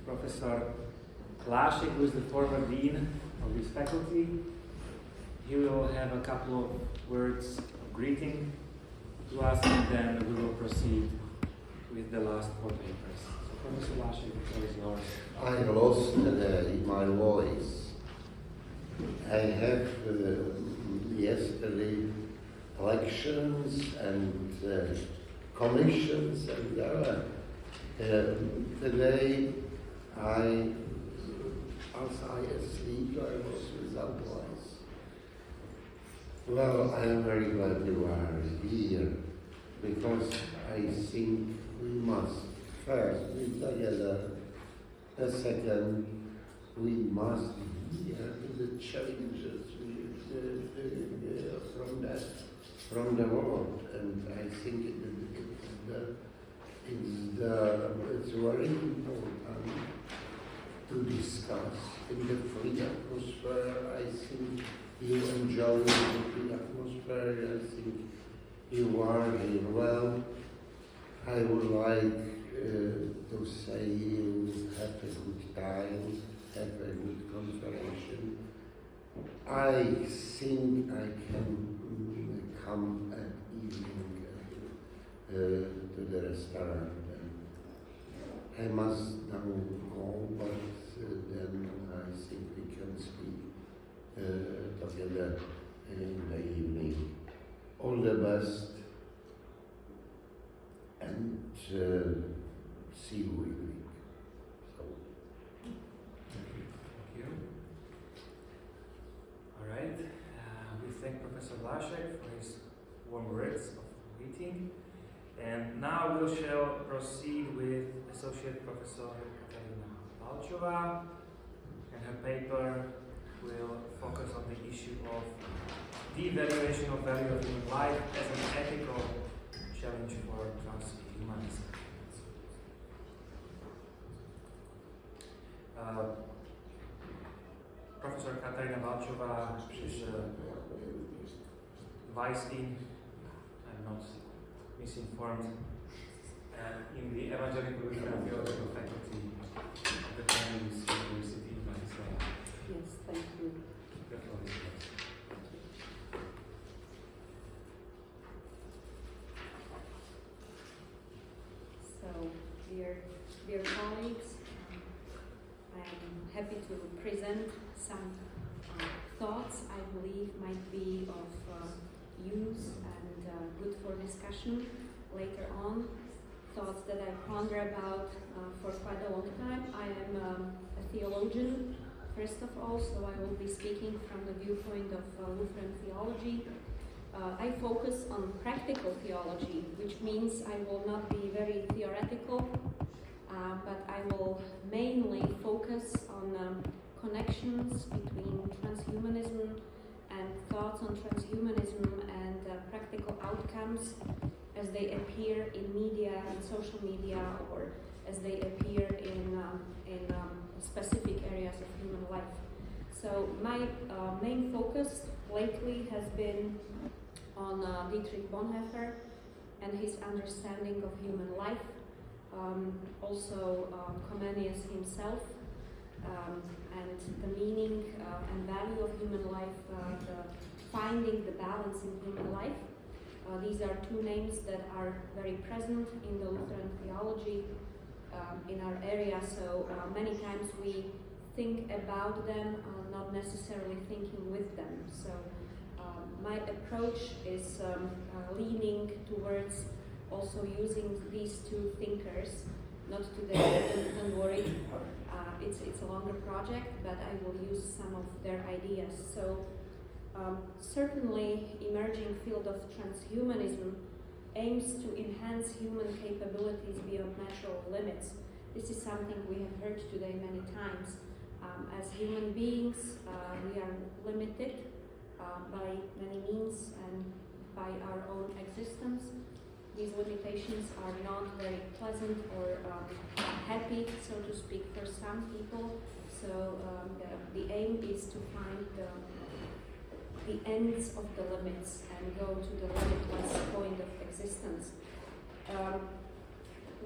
Professor Lászek, who is the former dean of this faculty. He will have a couple of words of greeting to us, and then we will proceed with the last 4 papers. So, Professor Lászek, the floor is yours. I lost my voice. I have yesterday elections and commissions, and today as I asleep, I was without voice. Well, I am very glad you are here, because I think we must first be together. The second, we must hear the challenges from the world, and I think it's very important to discuss in the free atmosphere. I think you enjoy the free atmosphere. I think you are here well. I would like to say you have a good time, have a good conversation. I think I can come at evening to the restaurant. I must now go, but then I think we can speak together in the evening. All the best, and see you evening. So. Thank you. All right. We thank Professor Lászek for his warm words of greeting. And now we shall proceed with Associate Professor Katarína Valčová, and her paper will focus on the issue of the evaluation of value of human life as an ethical challenge for transhumanism. Professor Katarína Valčová is Vice Dean, I'm not misinformed, in the Evangelical Lutheran Theological Faculty of the Comenius University in Bratislava. Yes, thank you. So, dear colleagues, I am happy to present some thoughts I believe might be of use and good for discussion later on. Thoughts that I ponder about for quite a long time. I am a theologian, first of all, so I will be speaking from the viewpoint of Lutheran theology. I focus on practical theology, which means I will not be very theoretical, but I will mainly focus on connections between transhumanism and thoughts on transhumanism and practical outcomes as they appear in media, in social media, or as they appear in specific areas of human life. So my main focus lately has been on Dietrich Bonhoeffer and his understanding of human life, also Comenius himself, and the meaning and value of human life, finding the balance in human life. These are two names that are very present in the Lutheran theology in our area, so many times we think about them, not necessarily thinking with them. So my approach is leaning towards also using these two thinkers, not today, don't worry, it's a longer project, but I will use some of their ideas. So certainly emerging field of transhumanism aims to enhance human capabilities beyond natural limits. This is something we have heard today many times. As human beings, we are limited by many means and by our own existence. These limitations are not very pleasant or happy, so to speak, for some people. So the aim is to find the ends of the limits and go to the limitless point of existence.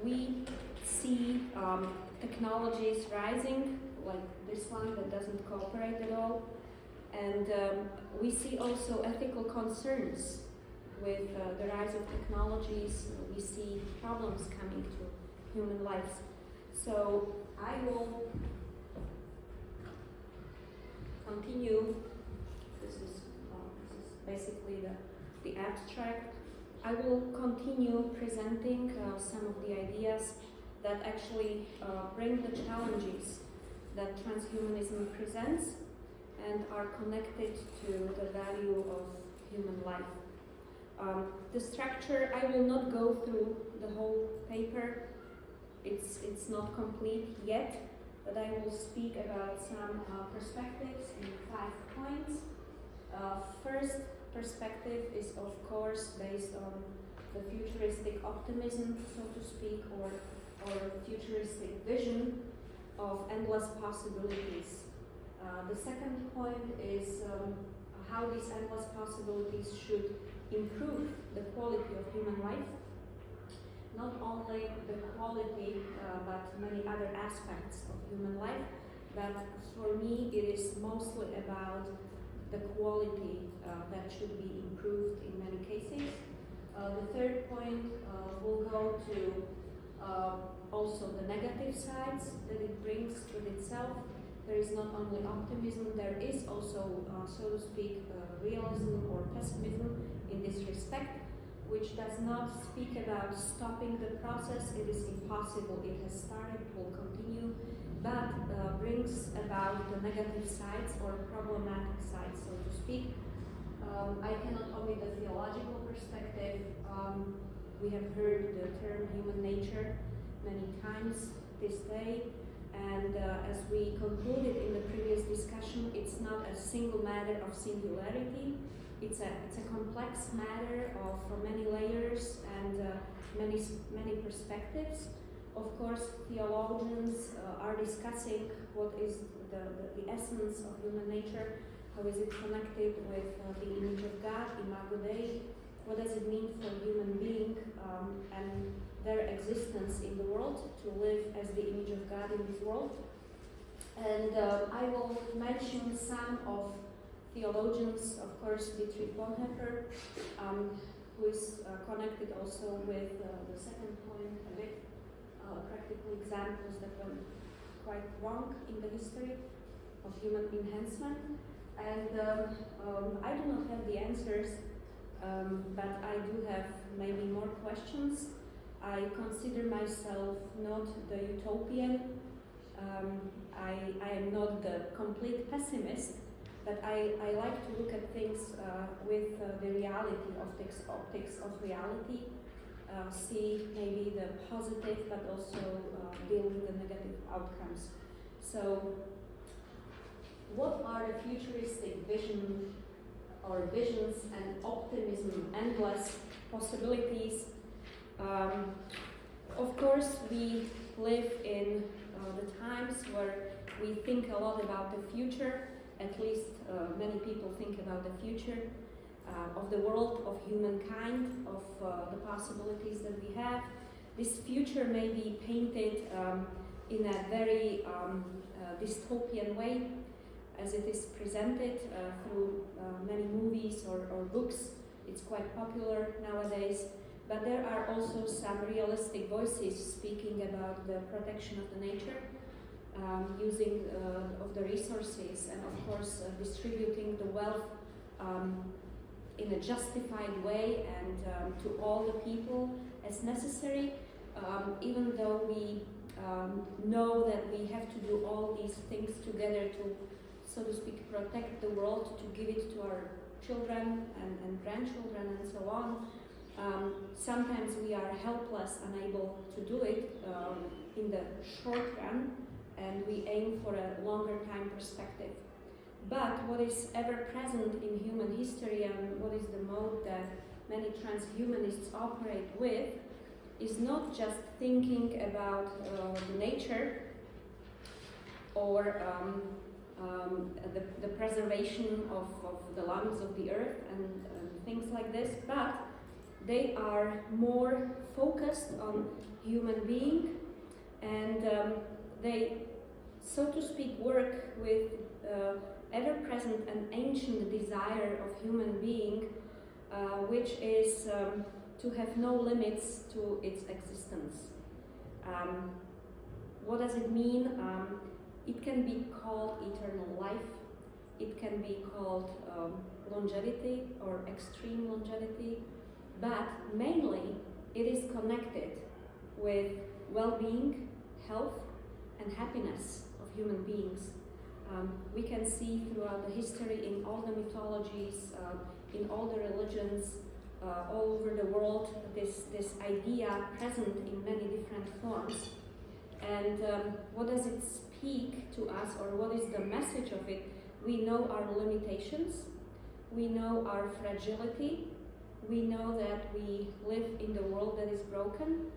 We see technologies rising, like this one that doesn't cooperate at all. And we see also ethical concerns with the rise of technologies. We see problems coming to human lives. So I will continue. This is basically the abstract. I will continue presenting some of the ideas that actually bring the challenges that transhumanism presents and are connected to the value of human life. The structure, I will not go through the whole paper. It's not complete yet, but I will speak about some perspectives in 5 points. First perspective is of course based on the futuristic optimism, so to speak, or futuristic vision of endless possibilities. The second point is how these endless possibilities should improve the quality of human life. Not only the quality, but many other aspects of human life. But for me, it is mostly about the quality that should be improved in many cases. The third point will go to also the negative sides that it brings with itself. There is not only optimism, there is also, so to speak, realism or pessimism in this respect, which does not speak about stopping the process. It is impossible. It has started, will continue, but brings about the negative sides or problematic sides, so to speak. I cannot omit the theological perspective. We have heard the term human nature many times this day, and as we concluded in the previous discussion, it's not a single matter of singularity. It's a complex matter of many layers and many perspectives. Of course, theologians are discussing what is the essence of human nature, how is it connected with the image of God, Imago Dei, what does it mean for human being and their existence in the world, to live as the image of God in this world. And I will mention some of theologians, of course, Dietrich Bonhoeffer, who is connected also with the second point a bit, practical examples that went quite wrong in the history of human enhancement. And I do not have the answers, but I do have maybe more questions. I consider myself not the utopian. I am not the complete pessimist, but I like to look at things with the reality, optics of reality, see maybe the positive, but also deal with the negative outcomes. So, what are the futuristic visions and optimism, endless possibilities? Of course, we live in the times where we think a lot about the future. At least many people think about the future of the world, of humankind, of the possibilities that we have. This future may be painted in a very dystopian way, as it is presented through many movies or books. It's quite popular nowadays. But there are also some realistic voices speaking about the protection of the nature, using of the resources, and of course distributing the wealth in a justified way and to all the people as necessary, even though we know that we have to do all these things together to, so to speak, protect the world, to give it to our children and grandchildren and so on. Sometimes we are helpless, unable to do it in the short run, and we aim for a longer time perspective. But what is ever present in human history, and what is the mode that many transhumanists operate with, is not just thinking about the nature or the preservation of the lungs of the earth and things like this, but they are more focused on human being And they, so to speak, work with ever-present and ancient desire of human being, which is to have no limits to its existence. What does it mean? It can be called eternal life. It can be called longevity or extreme longevity, but mainly it is connected with well-being, health, and happiness of human beings. We can see throughout the history, in all the mythologies, in all the religions, all over the world, this idea present in many different forms. And what does it speak to us, or what is the message of it? We know our limitations, we know our fragility, we know that we live in the world that is broken,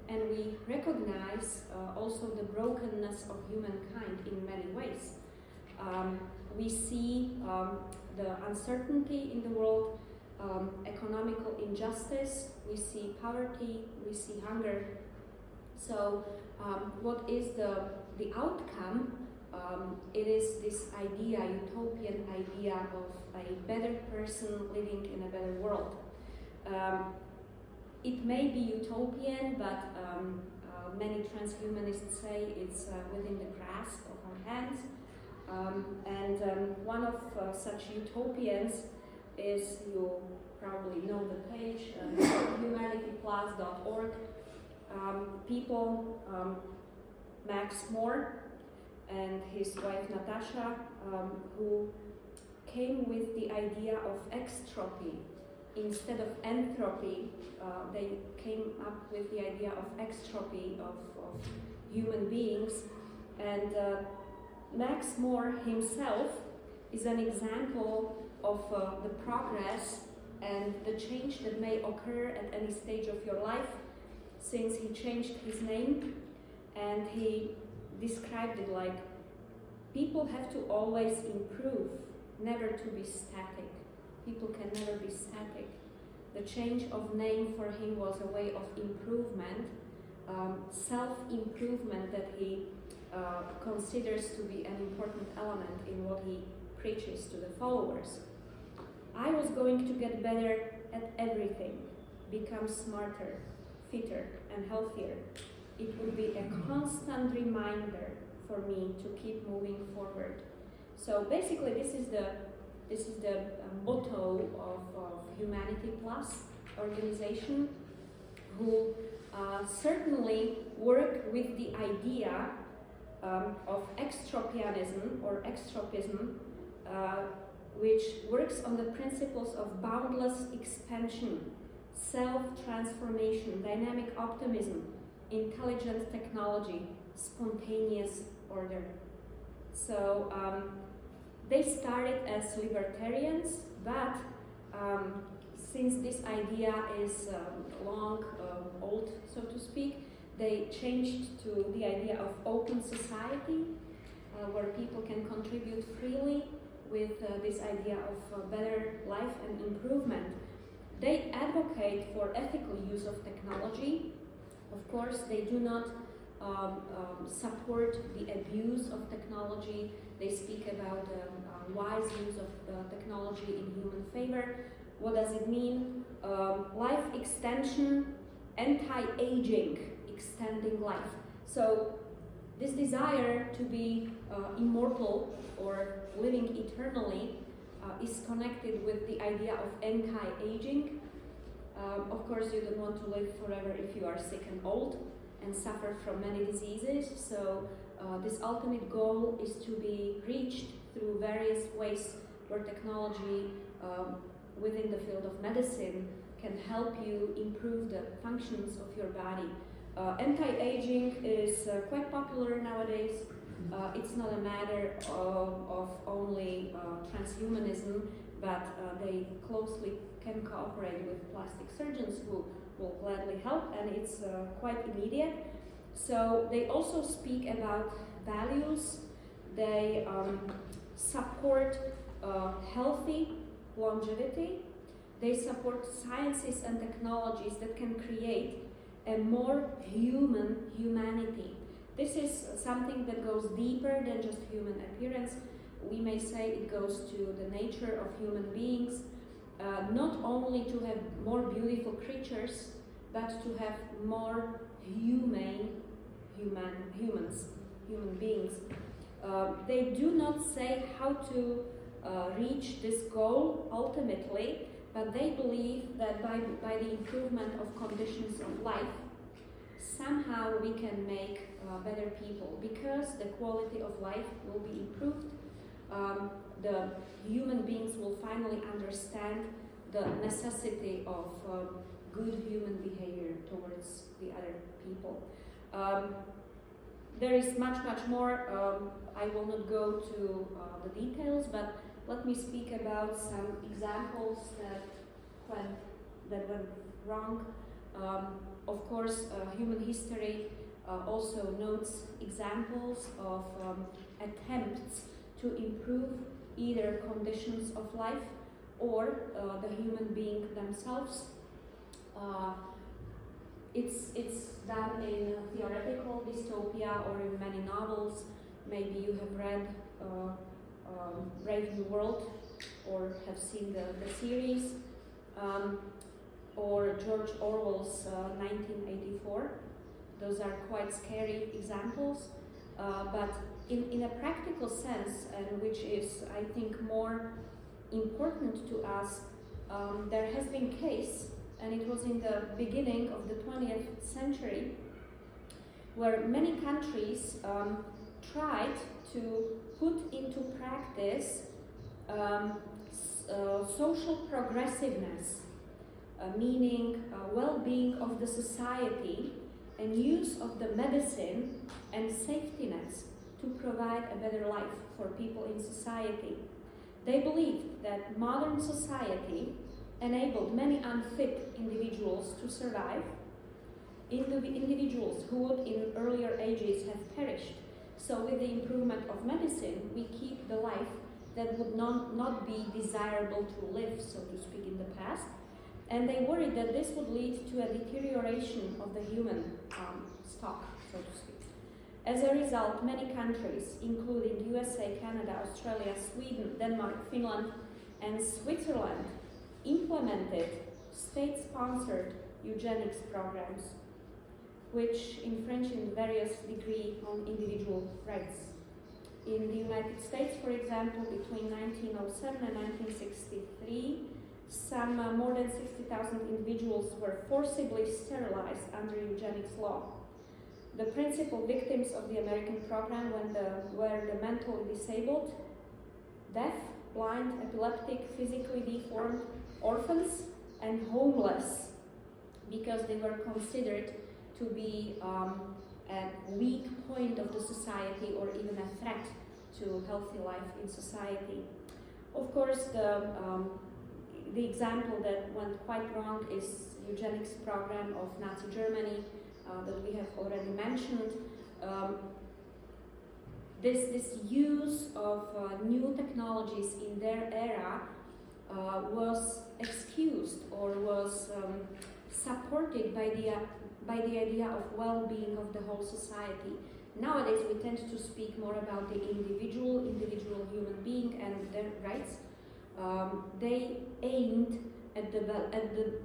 and we recognize also the brokenness of humankind in many ways. We see the uncertainty in the world, economical injustice, we see poverty, we see hunger. So what is the outcome? It is this idea, utopian idea of a better person living in a better world. It may be utopian, but many transhumanists say it's within the grasp of our hands. One of such utopians is, you probably know the page, humanityplus.org. People, Max More and his wife Natasha, who came with the idea of extropy instead of entropy. They came up with the idea of extropy of human beings, and Max More himself is an example of the progress and the change that may occur at any stage of your life, since he changed his name, and he described it like, people have to always improve, never to be static. People can never be static. The change of name for him was a way of improvement, self-improvement that he considers to be an important element in what he preaches to the followers. I was going to get better at everything, become smarter, fitter, and healthier. It would be a constant reminder for me to keep moving forward. So basically, this is the motto of Humanity Plus organization, who certainly work with the idea of extropianism or extropism, which works on the principles of boundless expansion, self-transformation, dynamic optimism, intelligent technology, spontaneous order. So they started as libertarians, but since this idea is old, so to speak, they changed to the idea of open society, where people can contribute freely with this idea of better life and improvement. They advocate for ethical use of technology. Of course, they do not support the abuse of technology. They speak about wise use of technology in human favor. What does it mean? Life extension, anti-aging, extending life. So this desire to be immortal or living eternally is connected with the idea of anti-aging. Of course, you don't want to live forever if you are sick and old and suffer from many diseases. So this ultimate goal is to be reached through various ways where technology within the field of medicine can help you improve the functions of your body. Anti-aging is quite popular nowadays. It's not a matter of only transhumanism, but they closely can cooperate with plastic surgeons who will gladly help, and it's quite immediate. So they also speak about values. They support healthy longevity. They support sciences and technologies that can create a more human humanity. This is something that goes deeper than just human appearance. We may say it goes to the nature of human beings, not only to have more beautiful creatures, but to have more human beings. They do not say how to reach this goal ultimately, but they believe that by the improvement of conditions of life, somehow we can make better people, because the quality of life will be improved. The human beings will finally understand the necessity of good human behavior towards the other people. There is much more. I will not go to the details, but let me speak about some examples that went wrong. Of course, human history also notes examples of attempts to improve either conditions of life or the human being themselves. It's done in theoretical dystopia or in many novels. Maybe you have read Brave New World or have seen the series, or George Orwell's 1984. Those are quite scary examples, but in a practical sense, and which is, I think, more important to us, there has been case, and it was in the beginning of the 20th century, where many countries tried to put into practice social progressiveness, meaning well-being of the society and use of the medicine and safety nets to provide a better life for people in society. They believed that modern society enabled many unfit individuals to survive, individuals who would in earlier ages have perished. So with the improvement of medicine, we keep the life that would not be desirable to live, so to speak, in the past. And they worried that this would lead to a deterioration of the human stock, so to speak. As a result, many countries, including USA, Canada, Australia, Sweden, Denmark, Finland, and Switzerland, implemented state-sponsored eugenics programs, which infringe in various degrees on individual rights. In the United States, for example, between 1907 and 1963, some more than 60,000 individuals were forcibly sterilized under eugenics law. The principal victims of the American program were the mentally disabled, deaf, blind, epileptic, physically deformed, orphans, and homeless, because they were considered to be a weak point of the society or even a threat to healthy life in society. Of course, the example that went quite wrong is eugenics program of Nazi Germany that we have already mentioned. This use of new technologies in their era was excused or was supported by the idea of well-being of the whole society. Nowadays we tend to speak more about the individual human being and their rights. They aimed at the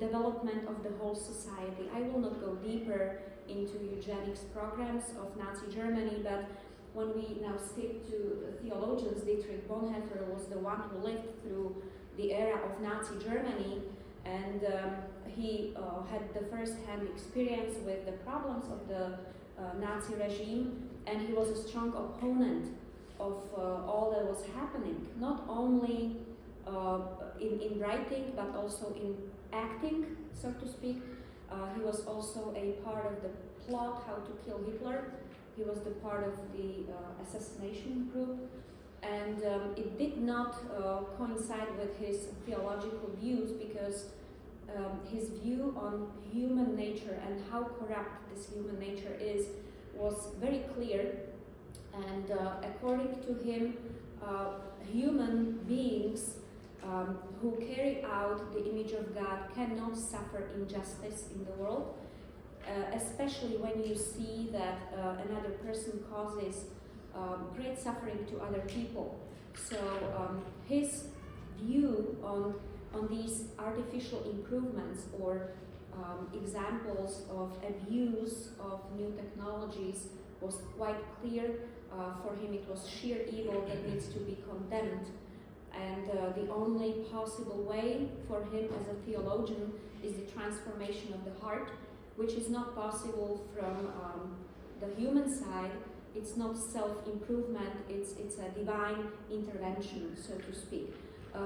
development of the whole society. I will not go deeper into eugenics programs of Nazi Germany, but when we now stick to the theologians, Dietrich Bonhoeffer was the one who lived through the era of Nazi Germany, and he had the first-hand experience with the problems of the Nazi regime, and he was a strong opponent of all that was happening, not only in writing but also in acting, so to speak. He was also a part of the plot how to kill Hitler. He was the part of the assassination group, and it did not coincide with his theological views, because his view on human nature and how corrupt this human nature is was very clear, and according to him, human beings who carry out the image of God cannot suffer injustice in the world. especially when you see that another person causes great suffering to other people. So his view on these artificial improvements or examples of abuse of new technologies was quite clear. For him it was sheer evil that needs to be condemned. And the only possible way for him as a theologian is the transformation of the heart, which is not possible from the human side. It's not self-improvement, it's a divine intervention, so to speak.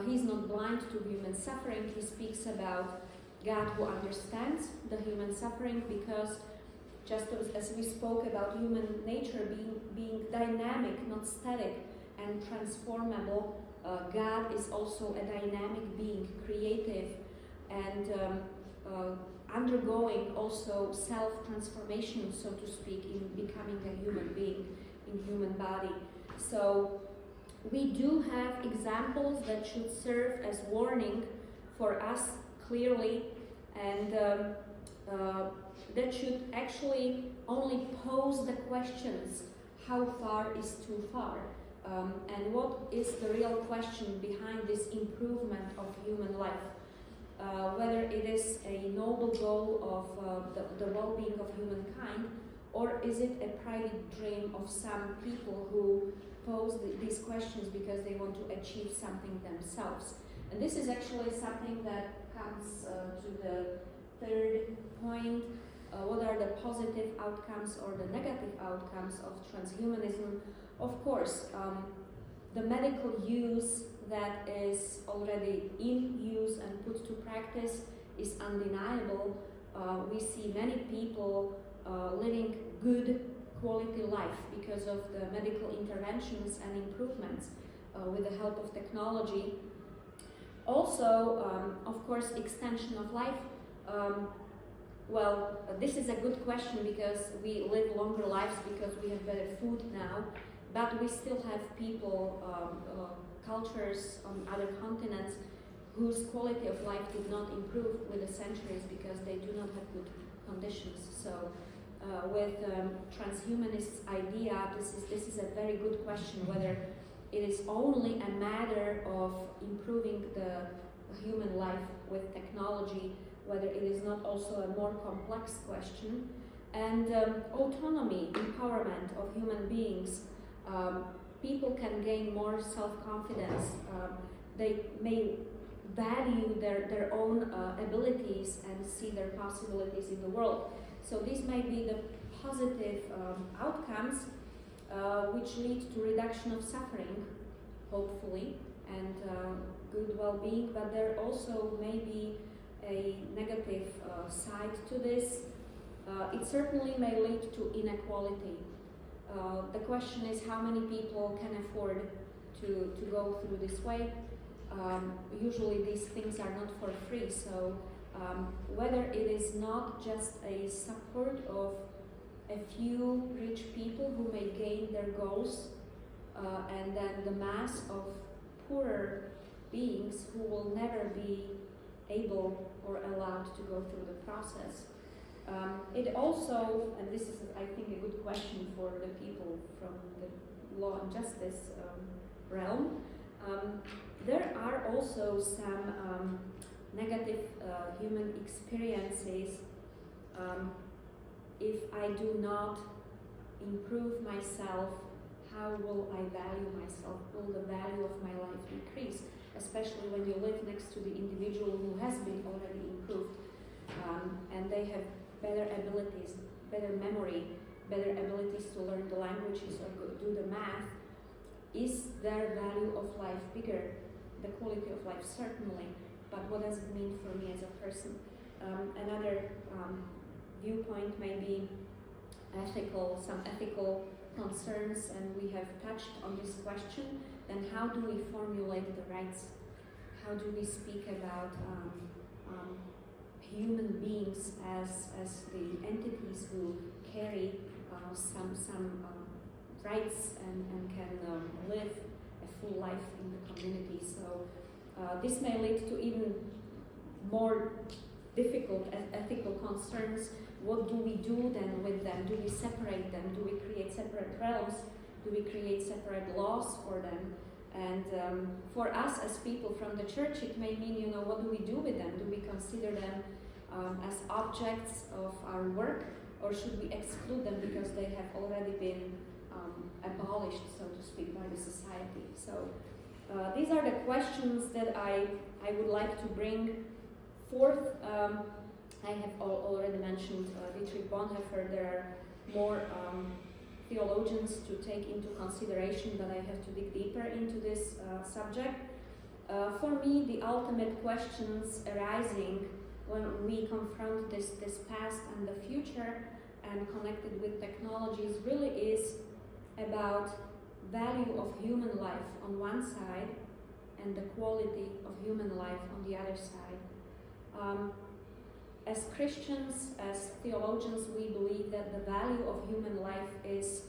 He's not blind to human suffering. He speaks about God who understands the human suffering, because just as we spoke about human nature being dynamic, not static, and transformable, God is also a dynamic being, creative, and undergoing also self-transformation, so to speak, in becoming a human being, in human body. So we do have examples that should serve as warning for us clearly, and that should actually only pose the questions: how far is too far? And what is the real question behind this improvement of human life? Whether it is a noble goal of the well-being of humankind, or is it a private dream of some people who pose these questions because they want to achieve something themselves? And this is actually something that comes to the third point. What are the positive outcomes or the negative outcomes of transhumanism? Of course, the medical use that is already in use and put to practice is undeniable. We see many people living good quality life because of the medical interventions and improvements with the help of technology. Also, of course, extension of life. Well, this is a good question because we live longer lives because we have better food now, but we still have people, cultures on other continents whose quality of life did not improve with the centuries because they do not have good conditions. So with transhumanist idea, this is a very good question, whether it is only a matter of improving the human life with technology, whether it is not also a more complex question. And autonomy, empowerment of human beings. People can gain more self-confidence. They may value their own abilities and see their possibilities in the world. So these may be the positive outcomes which lead to reduction of suffering, hopefully, and good well-being, but there also may be a negative side to this. It certainly may lead to inequality. The question is how many people can afford to go through this way. Usually these things are not for free, so whether it is not just a support of a few rich people who may gain their goals, and then the mass of poorer beings who will never be able or allowed to go through the process. It also, and this is I think a good question for the people from the law and justice realm, there are also some negative human experiences. If I do not improve myself, how will I value myself? Will the value of my life decrease? Especially when you live next to the individual who has been already improved, and they have better abilities, better memory, better abilities to learn the languages or do the math. Is their value of life bigger? The quality of life, certainly, but what does it mean for me as a person? Another viewpoint may be some ethical concerns, and we have touched on this question. Then how do we formulate the rights? How do we speak about human beings as the entities who carry some rights and can live a full life in the community? So this may lead to even more difficult ethical concerns. What do we do then with them? Do we separate them? Do we create separate realms? Do we create separate laws for them? And for us as people from the church, it may mean, what do we do with them? Do we consider them as objects of our work, or should we exclude them because they have already been abolished, so to speak, by the society? So these are the questions that I would like to bring forth. I have already mentioned Dietrich Bonhoeffer. There are more theologians to take into consideration, but I have to dig deeper into this subject. For me, the ultimate questions arising when we confront this past and the future and connected with technologies really is about value of human life on one side and the quality of human life on the other side. As Christians, as theologians, we believe that the value of human life is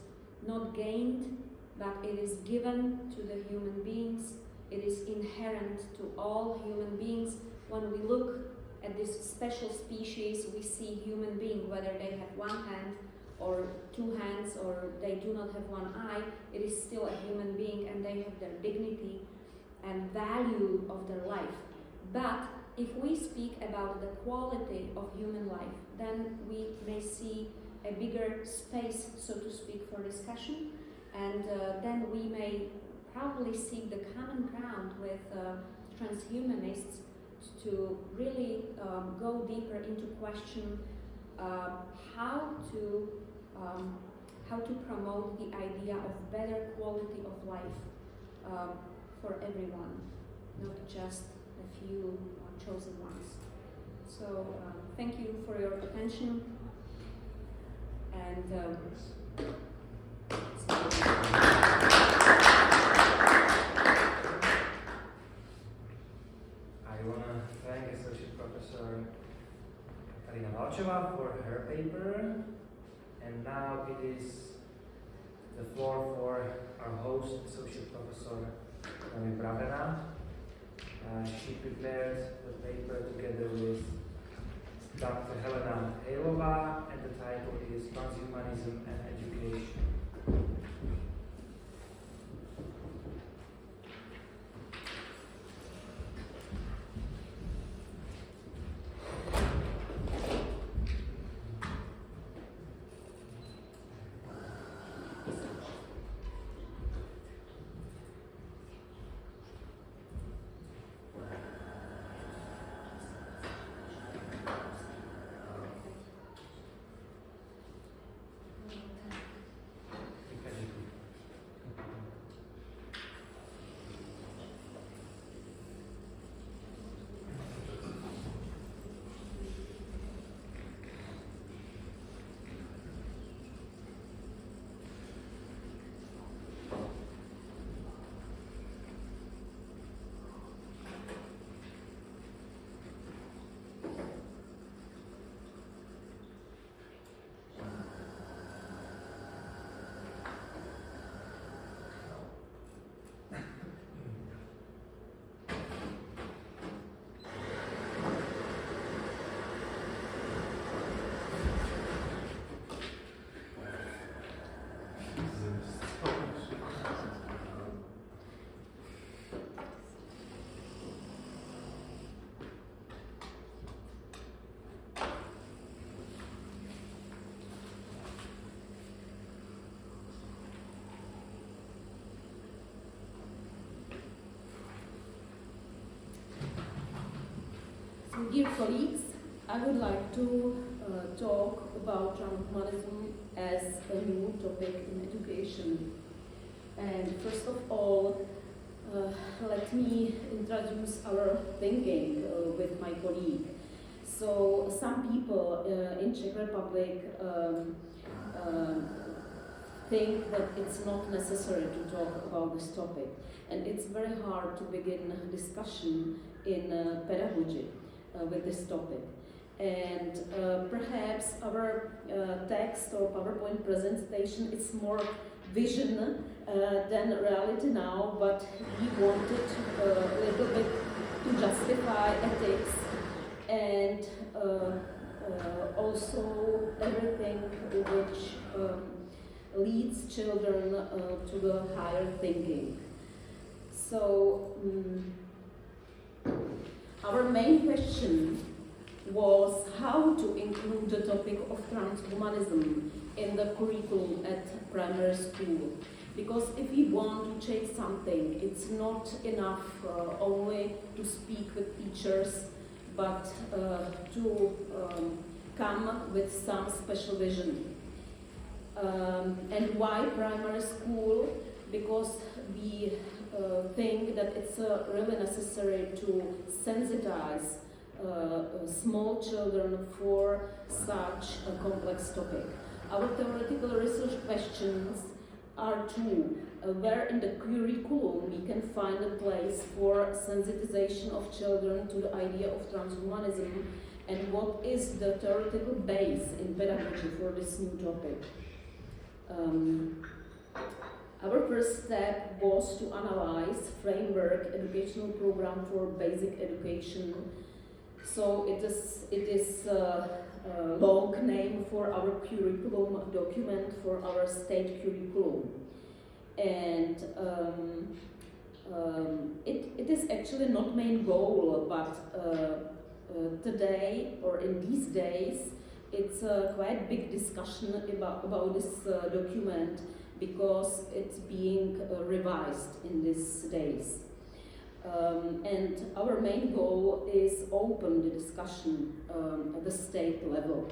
not gained, but it is given to the human beings. It is inherent to all human beings. When we look at this special species, we see human being, whether they have one hand or two hands, or they do not have one eye, it is still a human being, and they have their dignity and value of their life. But if we speak about the quality of human life, then we may see a bigger space, so to speak, for discussion, and then we may probably seek the common ground with transhumanists to really go deeper into question how to promote the idea of better quality of life for everyone, not just a few chosen ones. So thank you for your attention, and I want to thank Associate Professor Katarína Valčová for her paper, and now it is the floor for our host, Associate Professor Noemi Bravená. She prepared the paper together with Dr. Helena Hejlová, and the title is Transhumanism and Education. Dear colleagues, I would like to talk about transhumanism as a new topic in education. And first of all, let me introduce our thinking with my colleague. So some people in Czech Republic think that it's not necessary to talk about this topic, and it's very hard to begin a discussion in pedagogy with this topic. And perhaps our text or PowerPoint presentation is more vision than reality now, but we wanted a little bit to justify ethics and also everything which leads children to the higher thinking. So our main question was how to include the topic of transhumanism in the curriculum at primary school. Because if we want to change something, it's not enough only to speak with teachers, but to come with some special vision. And why primary school? Because we think that it's really necessary to sensitize small children for such a complex topic. Our theoretical research questions are two. Where in the curriculum we can find a place for sensitization of children to the idea of transhumanism, and what is the theoretical base in pedagogy for this new topic. Our first step was to analyze framework educational program for basic education. So it is a long name for our curriculum document for our state curriculum, and it is actually not main goal, but today or in these days it's a quite big discussion about this document, because it's being revised in these days. And our main goal is open the discussion at the state level.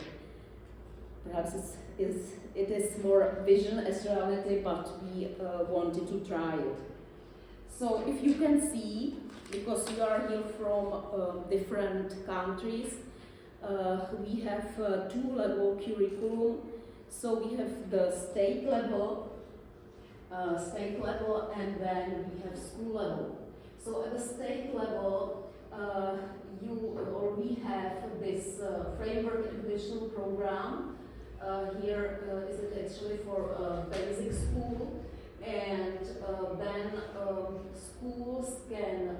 Perhaps it is more vision as reality, but we wanted to try it. So if you can see, because you are here from different countries, we have two-level curriculum. So we have the state level, and then we have school level. So at the state level, we have this framework educational program. Here is it actually for basic school, and then schools can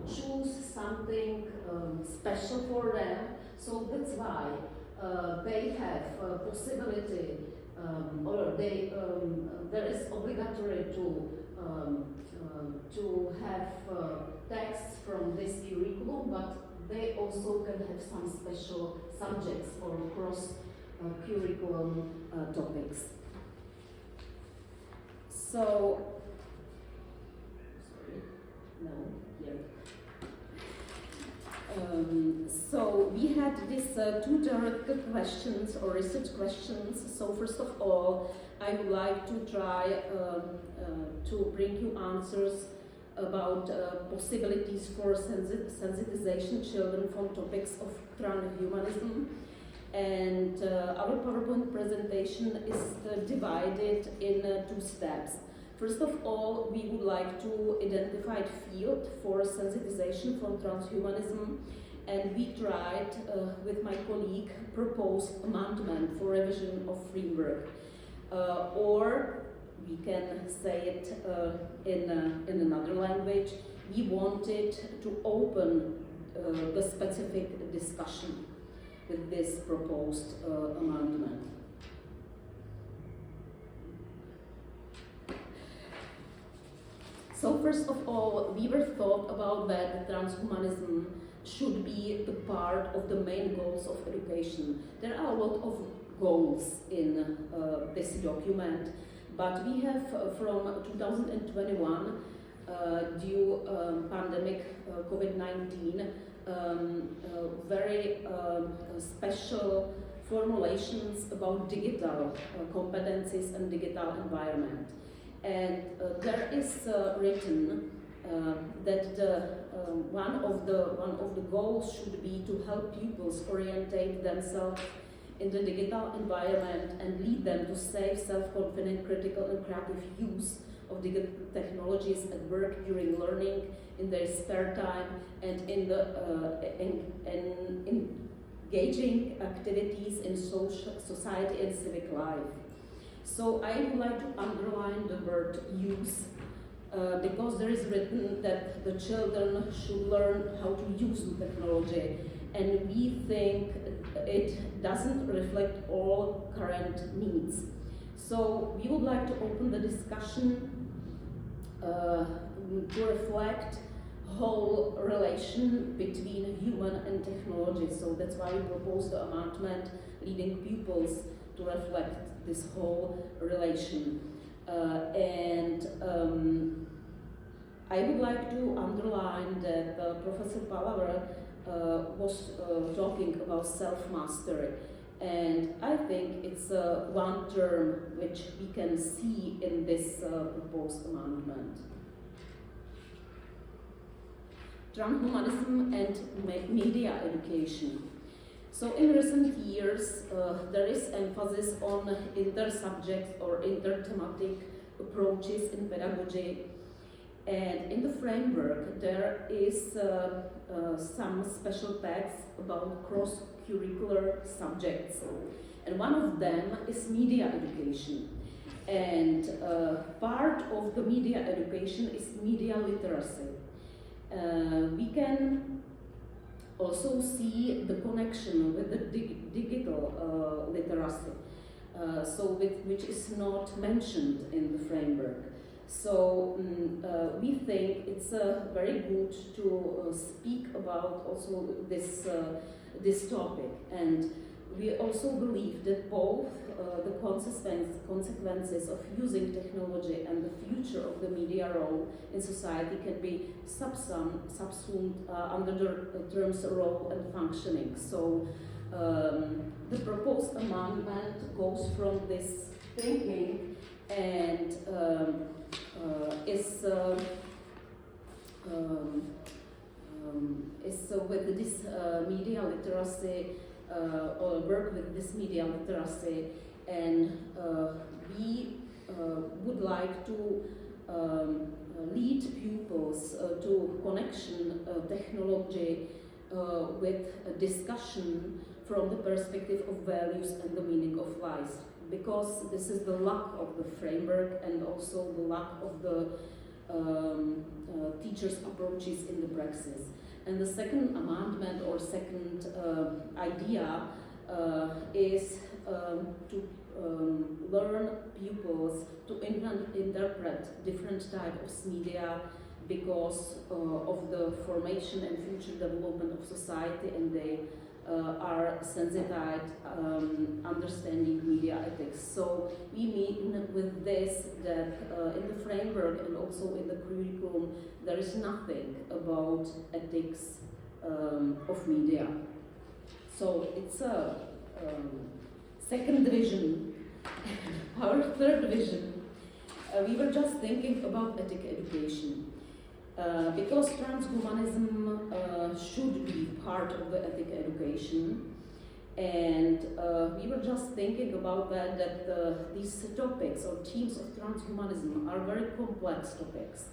choose something special for them. So that's why they have possibility, or there is obligatory to have texts from this curriculum, but they also can have some special subjects or cross curriculum topics. So, so we had these two theoretical questions or research questions. So first of all, I would like to try to bring you answers about possibilities for sensitization children from topics of transhumanism. And our PowerPoint presentation is divided in two steps. First of all, we would like to identify field for sensitization from transhumanism, and we tried with my colleague proposed amendment for revision of framework, or we can say it in another language. We wanted to open the specific discussion with this proposed amendment. So first of all, we were thought about that transhumanism should be the part of the main goals of education. There are a lot of goals in this document, but we have from 2021, due pandemic COVID-19, very special formulations about digital competencies and digital environment. And there is written that one of the goals should be to help pupils orientate themselves in the digital environment and lead them to safe, self-confident, critical and creative use of digital technologies at work, during learning, in their spare time, and in the engaging activities in society and civic life. So I would like to underline the word use, because there is written that the children should learn how to use the technology, and we think it doesn't reflect all current needs. So we would like to open the discussion to reflect whole relation between human and technology. So that's why we propose the amendment leading pupils to reflect this whole relation. I would like to underline that Professor Palaver was talking about self-mastery, and I think it's one term which we can see in this proposed amendment. Transhumanism and media education. So in recent years, there is emphasis on inter-subject or inter-thematic approaches in pedagogy. And in the framework, there is some special texts about cross-curricular subjects. And one of them is media education. And part of the media education is media literacy. We can also see the connection with the digital literacy, which is not mentioned in the framework. So we think it's very good to speak about also this topic, and we also believe that both the consequences of using technology and the future of the media role in society can be subsumed under the terms role and functioning. So the proposed amendment goes from this thinking and is with this media literacy, or work with this media literacy, and we would like to lead pupils to connection technology with a discussion from the perspective of values and the meaning of life, because this is the lack of the framework and also the lack of the teachers' approaches in the praxis. And the second amendment or second idea is to learn pupils to interpret different types of media because of the formation and future development of society, and they are sensitized understanding media ethics. So we mean with this that in the framework and also in the curriculum there is nothing about ethics of media. So it's a second vision. Our third vision, we were just thinking about ethic education. Because transhumanism should be part of the ethic education, and we were just thinking about that these topics or themes of transhumanism are very complex topics,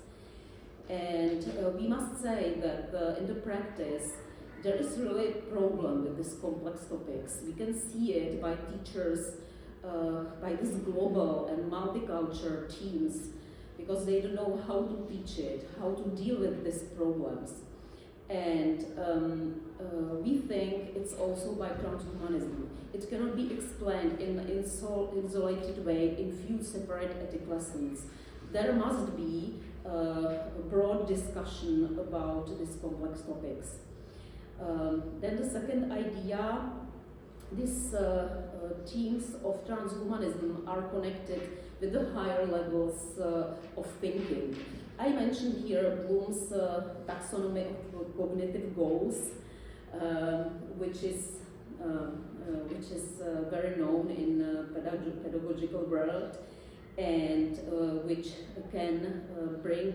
and we must say that in the practice there is really a problem with these complex topics. We can see it by teachers, by these global and multicultural teams, because they don't know how to teach it, how to deal with these problems. And we think it's also by transhumanism. It cannot be explained in an isolated way in few separate ethic lessons. There must be a broad discussion about these complex topics. Then the second idea, these themes of transhumanism are connected with the higher levels of thinking. I mentioned here Bloom's taxonomy of cognitive goals, which is very known in pedagogical world, and which can bring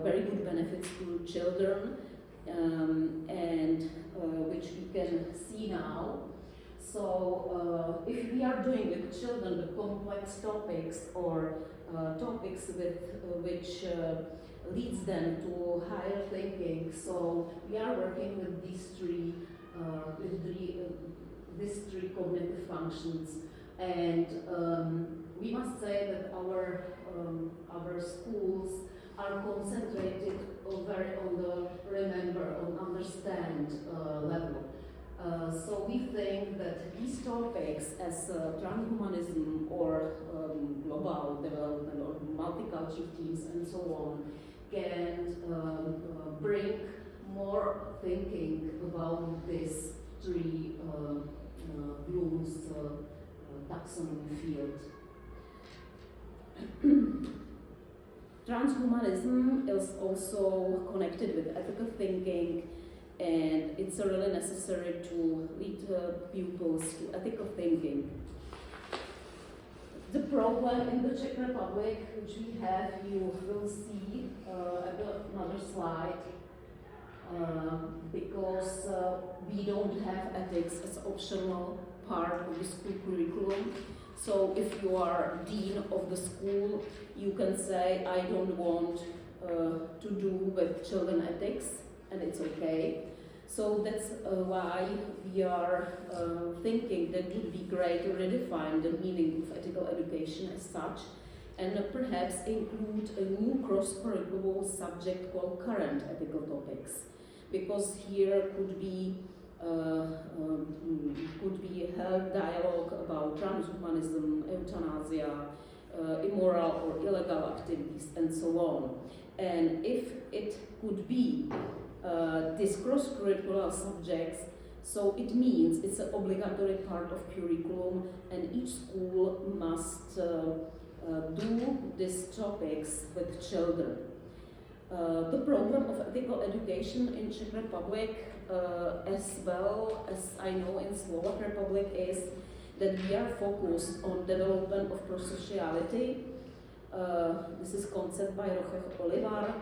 very good benefits to children, and which we can see now. So if we are doing with children the complex topics or topics with which leads them to higher thinking, so we are working with these three cognitive functions, and we must say that our schools are concentrated very on the remember, on understand level. So we think that these topics as transhumanism or global development or multicultural themes and so on can bring more thinking about this three Bloom's taxonomy field. Transhumanism is also connected with ethical thinking, and it's really necessary to lead pupils to ethical thinking. The problem in the Czech Republic, which we have, you will see at another slide, because we don't have ethics as optional part of the school curriculum. So if you are dean of the school, you can say, I don't want to do with children ethics, and it's okay. So that's why we are thinking that it would be great to redefine the meaning of ethical education as such, and perhaps include a new cross-curricular subject called current ethical topics, because here could be a held dialogue about transhumanism, euthanasia, immoral or illegal activities, and so on. And if it could be these cross-curricular subjects, so it means it's an obligatory part of curriculum, and each school must do these topics with children. The program of ethical education in Czech Republic, as well as I know in Slovak Republic, is that we are focused on development of prosociality. This is concept by Roche Olivar,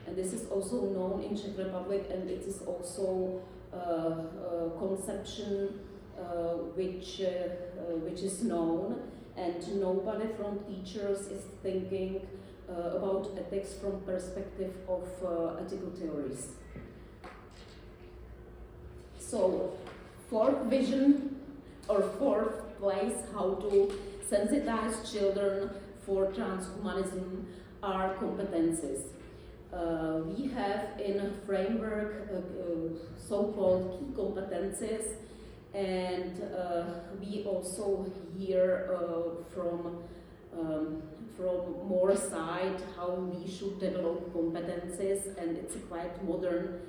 and this is also known in Czech Republic, and it is also conception which is known, and nobody from teachers is thinking about ethics from perspective of ethical theories. So, fourth vision or fourth place how to sensitize children for transhumanism are competences. We have in a framework so-called key competences, and we also hear from more side how we should develop competences, and it's quite modern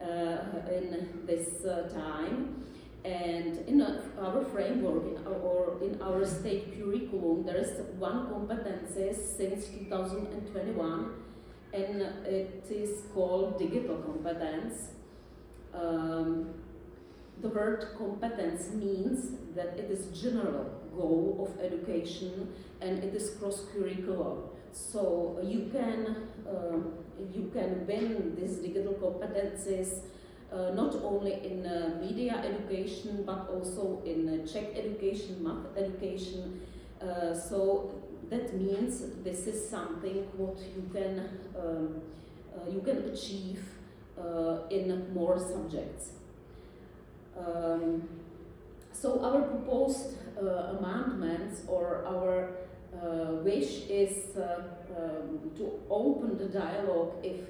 in this time. And in our framework, in our state curriculum, there is one competences since 2021, and it is called digital competence. The word competence means that it is general goal of education, and it is cross-curricular. So you can win these digital competences not only in media education, but also in Czech education, math education. So that means this is something what you can achieve in more subjects. So our proposed amendments or our wish is to open the dialogue if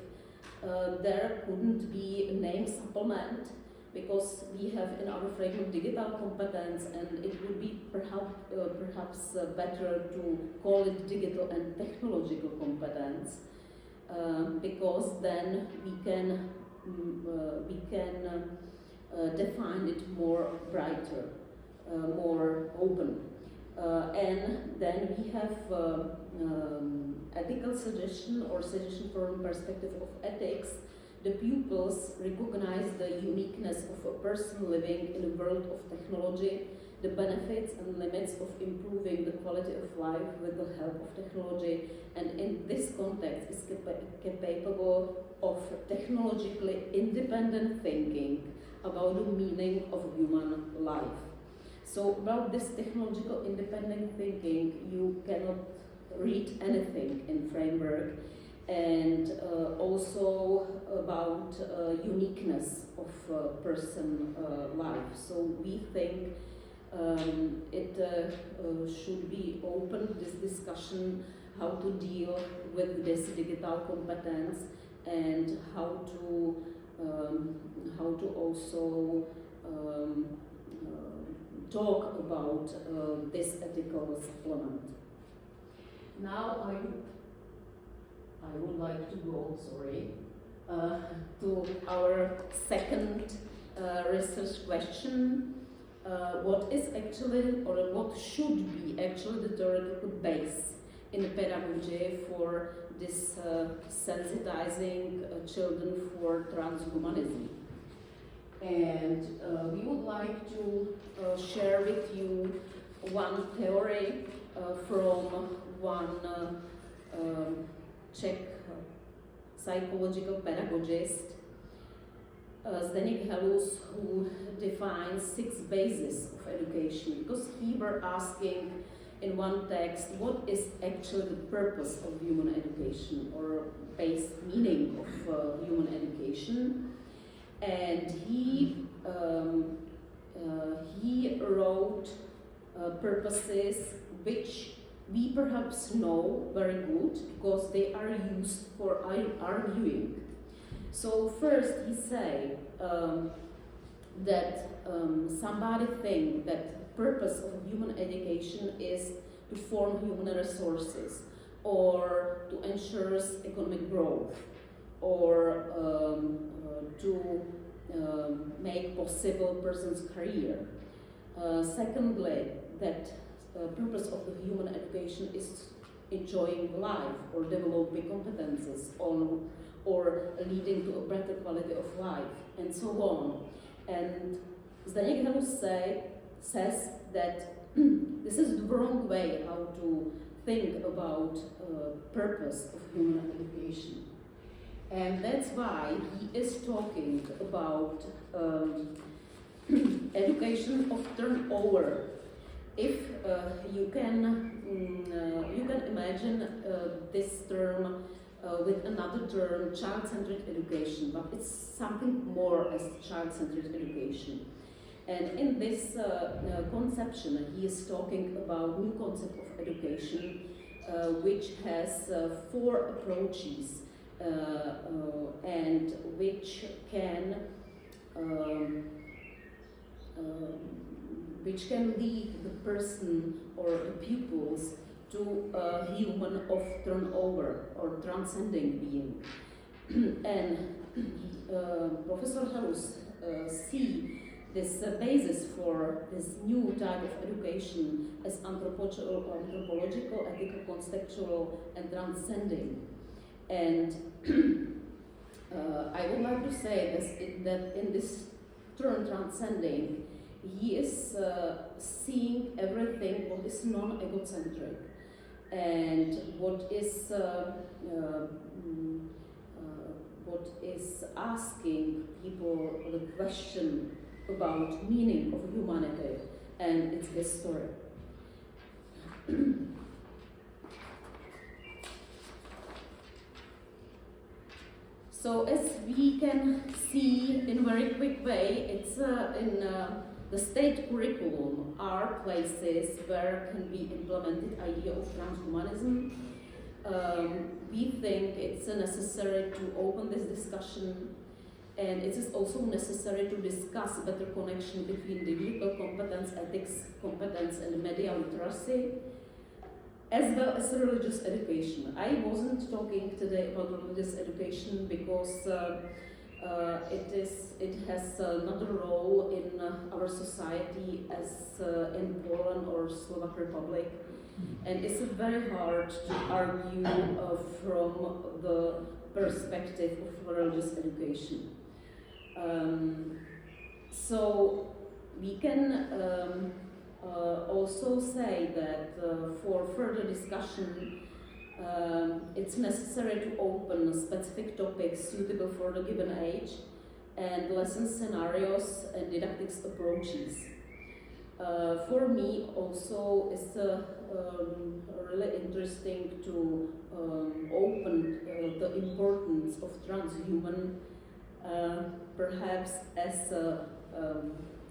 there couldn't be a name supplement, because we have in our framework digital competence, and it would be perhaps better to call it digital and technological competence, because then we can define it more brighter, more open. And then we have ethical suggestion or suggestion from perspective of ethics. The pupils recognize the uniqueness of a person living in a world of technology, the benefits and limits of improving the quality of life with the help of technology, and in this context is capable of technologically independent thinking about the meaning of human life. So about this technological independent thinking, you cannot read anything in framework, and also about uniqueness of person life. So we think it should be open, this discussion, how to deal with this digital competence, and how to also talk about this ethical supplement. Now I would like to go, to our second research question. What is actually, or what should be actually the theoretical base in pedagogy for this sensitizing children for transhumanism? And we would like to share with you one theory from one Czech psychological pedagogist, Zdeněk Halus, who defines 6 bases of education, because he were asking in one text what is actually the purpose of human education, or base meaning of human education. And he wrote purposes which we perhaps know very good because they are used for arguing. So first he say that somebody think that the purpose of human education is to form human resources, or to ensure economic growth, or to make possible person's career. Secondly, that purpose of the human education is enjoying life or developing competences or leading to a better quality of life, and so on. And Zdeněk Halus says that this is the wrong way how to think about purpose of human education. And that's why he is talking about education of turnover. If you can imagine this term with another term, child-centered education, but it's something more as child-centered education. And in this conception, he is talking about new concept of education, which has 4 approaches. And which can lead the person or the pupils to a human of turnover or transcending being. And Professor Halus see this basis for this new type of education as anthropological, ethical, conceptual, and transcending. And I would like to say that in this term transcending, he is seeing everything what is non-egocentric and what is asking people the question about meaning of humanity and its history. So as we can see in a very quick way, it's in the state curriculum are places where can be implemented idea of transhumanism. We think it's necessary to open this discussion, and it is also necessary to discuss a better connection between biblical competence, ethics competence, and media literacy, as well as religious education. I wasn't talking today about religious education because it has another role in our society as in Poland or Slovak Republic, and it's very hard to argue from the perspective of religious education. So we can also say that for further discussion, it's necessary to open specific topics suitable for the given age and lesson scenarios and didactics approaches. For me also it's really interesting to open the importance of transhuman perhaps as a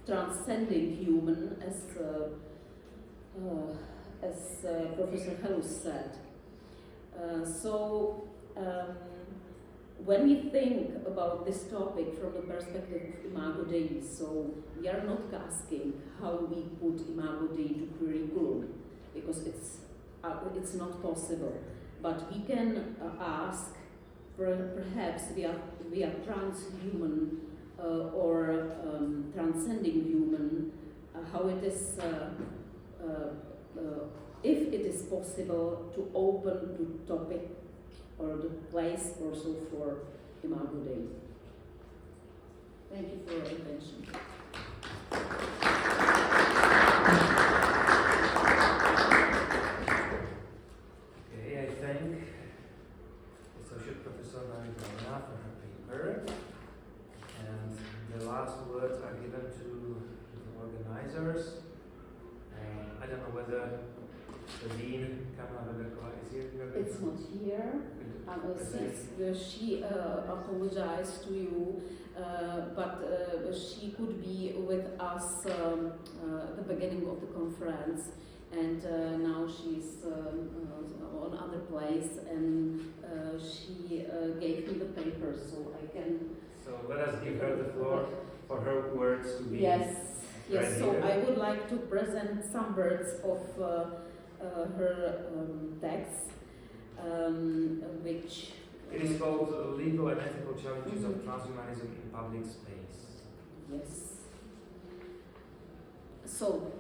transcending human, as Professor Halus said. when we think about this topic from the perspective of Imago Dei, so we are not asking how we put Imago Dei to curriculum, because it's not possible. But we can ask, perhaps via transhuman or transcending human, how it is, if it is possible to open the topic or the place also for Imago Dei. Thank you for your attention. Okay, I thank Associate Professor Bravená for her paper. And the last words are given to the organizers. I don't know whether the Dean, Kamala Weberková, is here. It's not here. She apologized to you, but she could be with us at the beginning of the conference, and now she's on other place, and she gave me the paper, so I can. So let us give her the floor for her words to be. Yes. Yes. So I would like to present some words of her text. Which it is called Legal and Ethical Challenges of Transhumanism in Public Space. Yes. So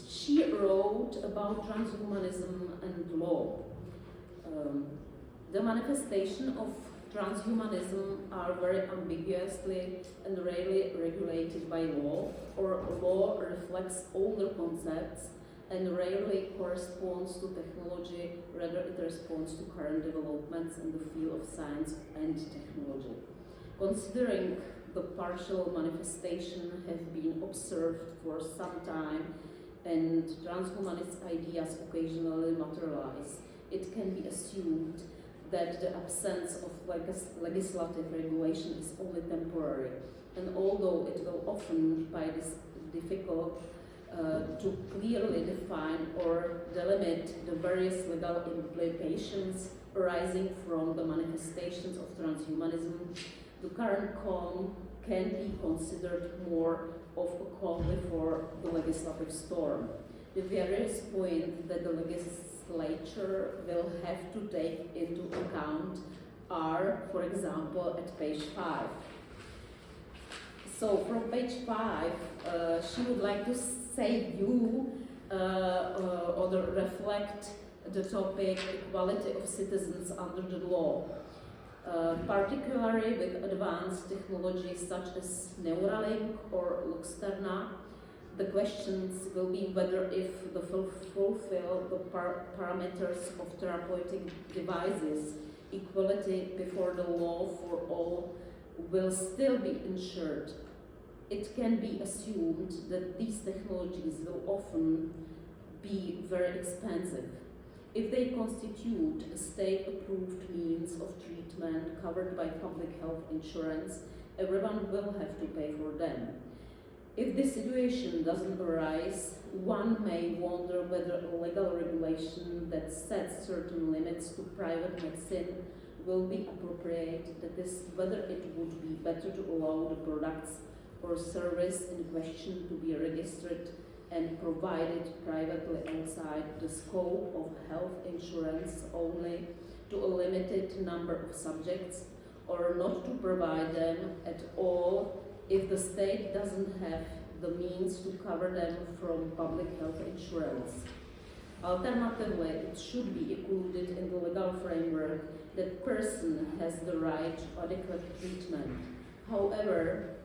she wrote about transhumanism and law. The manifestation of transhumanism are very ambiguously and rarely regulated by law, or law reflects older concepts and rarely corresponds to technology, rather it responds to current developments in the field of science and technology. Considering the partial manifestation have been observed for some time and transhumanist ideas occasionally materialize, it can be assumed that the absence of legislative regulation is only temporary, and although it will often be difficult to clearly define or delimit the various legal implications arising from the manifestations of transhumanism, the current calm can be considered more of a calm before the legislative storm. The various points that the legislature will have to take into account are, for example, at page 5. So from page 5, she would like to say you or reflect the topic equality of citizens under the law, particularly with advanced technologies such as Neuralink or Luxturna. The questions will be whether if the fulfill the parameters of therapeutic devices, equality before the law for all will still be ensured. It can be assumed that these technologies will often be very expensive. If they constitute a state-approved means of treatment covered by public health insurance, everyone will have to pay for them. If this situation doesn't arise, one may wonder whether a legal regulation that sets certain limits to private medicine will be appropriate, that is, whether it would be better to allow the products or service in question to be registered and provided privately outside the scope of health insurance only to a limited number of subjects, or not to provide them at all if the state doesn't have the means to cover them from public health insurance. Alternatively, it should be included in the legal framework that person has the right to adequate treatment. However,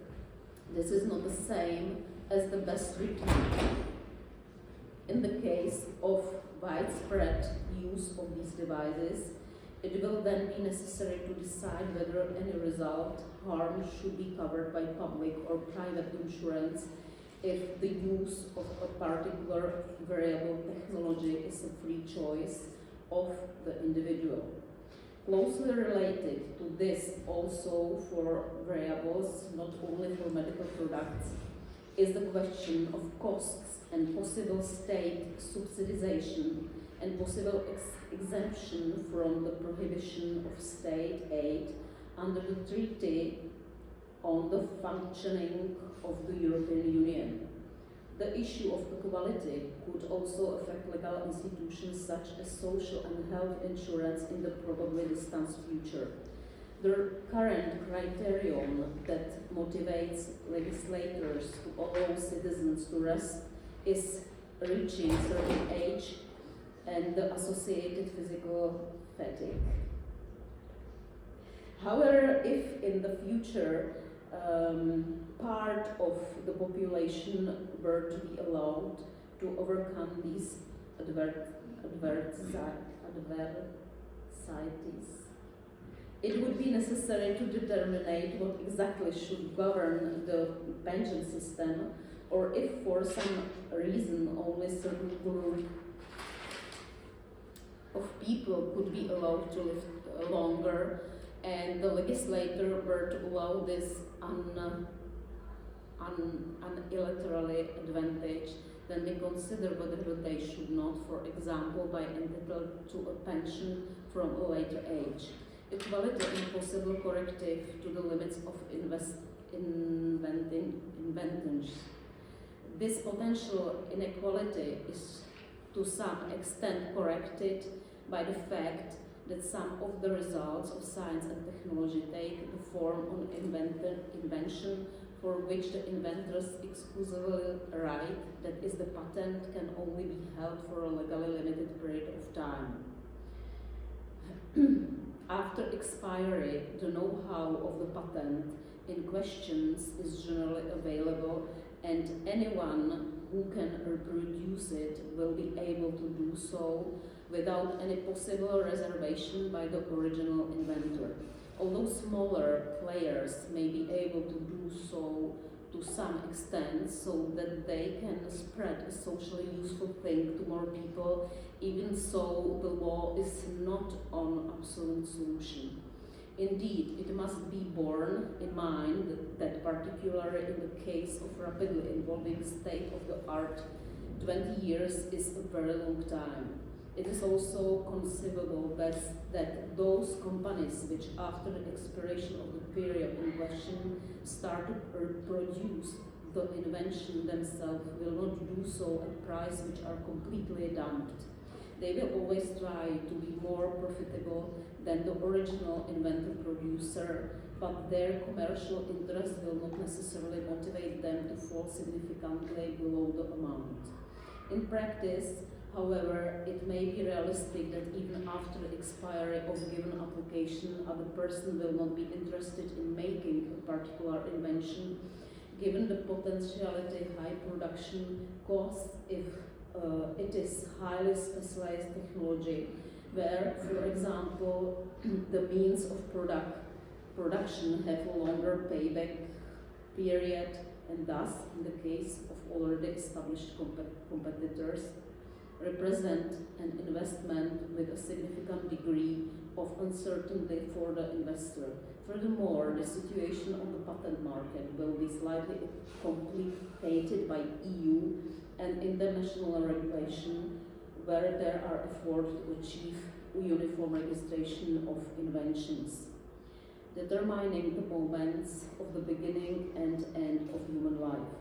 this is not the same as the best treatment. In the case of widespread use of these devices, it will then be necessary to decide whether any result harm should be covered by public or private insurance if the use of a particular variable technology is a free choice of the individual. Closely related to this also for variables, not only for medical products, is the question of costs and possible state subsidization and possible exemption from the prohibition of state aid under the Treaty on the Functioning of the European Union. The issue of equality could also affect legal institutions such as social and health insurance in the probably distant future. The current criterion that motivates legislators to allow citizens to rest is reaching a certain age and the associated physical fatigue. However, if in the future part of the population were to be allowed to overcome these adversities, it would be necessary to determine what exactly should govern the pension system, or if for some reason only certain group of people could be allowed to live longer, and the legislator were to allow this unilaterally advantage, then they consider whether they should not, for example, be entitled to a pension from a later age. Equality and possible corrective to the limits of inventions. This potential inequality is to some extent corrected by the fact that some of the results of science and technology take the form of invention for which the inventor's exclusive right, that is the patent, can only be held for a legally limited period of time. After expiry, the know-how of the patent in question is generally available, and anyone who can reproduce it will be able to do so without any possible reservation by the original inventor. Although smaller players may be able to do so to some extent so that they can spread a socially useful thing to more people, even so the law is not an absolute solution. Indeed, it must be borne in mind that particularly in the case of rapidly evolving state of the art, 20 years is a very long time. It is also conceivable that those companies which after the expiration of the period in question start to produce the invention themselves will not do so at prices which are completely dumped. They will always try to be more profitable than the original inventor-producer, but their commercial interest will not necessarily motivate them to fall significantly below the amount. In practice, however, it may be realistic that even after the expiry of a given application, other person will not be interested in making a particular invention, given the potentiality high production costs if it is highly specialized technology, where, for example, the means of production have a longer payback period, and thus, in the case of already established competitors, represent an investment with a significant degree of uncertainty for the investor. Furthermore, the situation on the patent market will be slightly complicated by EU and international regulation, where there are efforts to achieve uniform registration of inventions, determining the moments of the beginning and end of human life.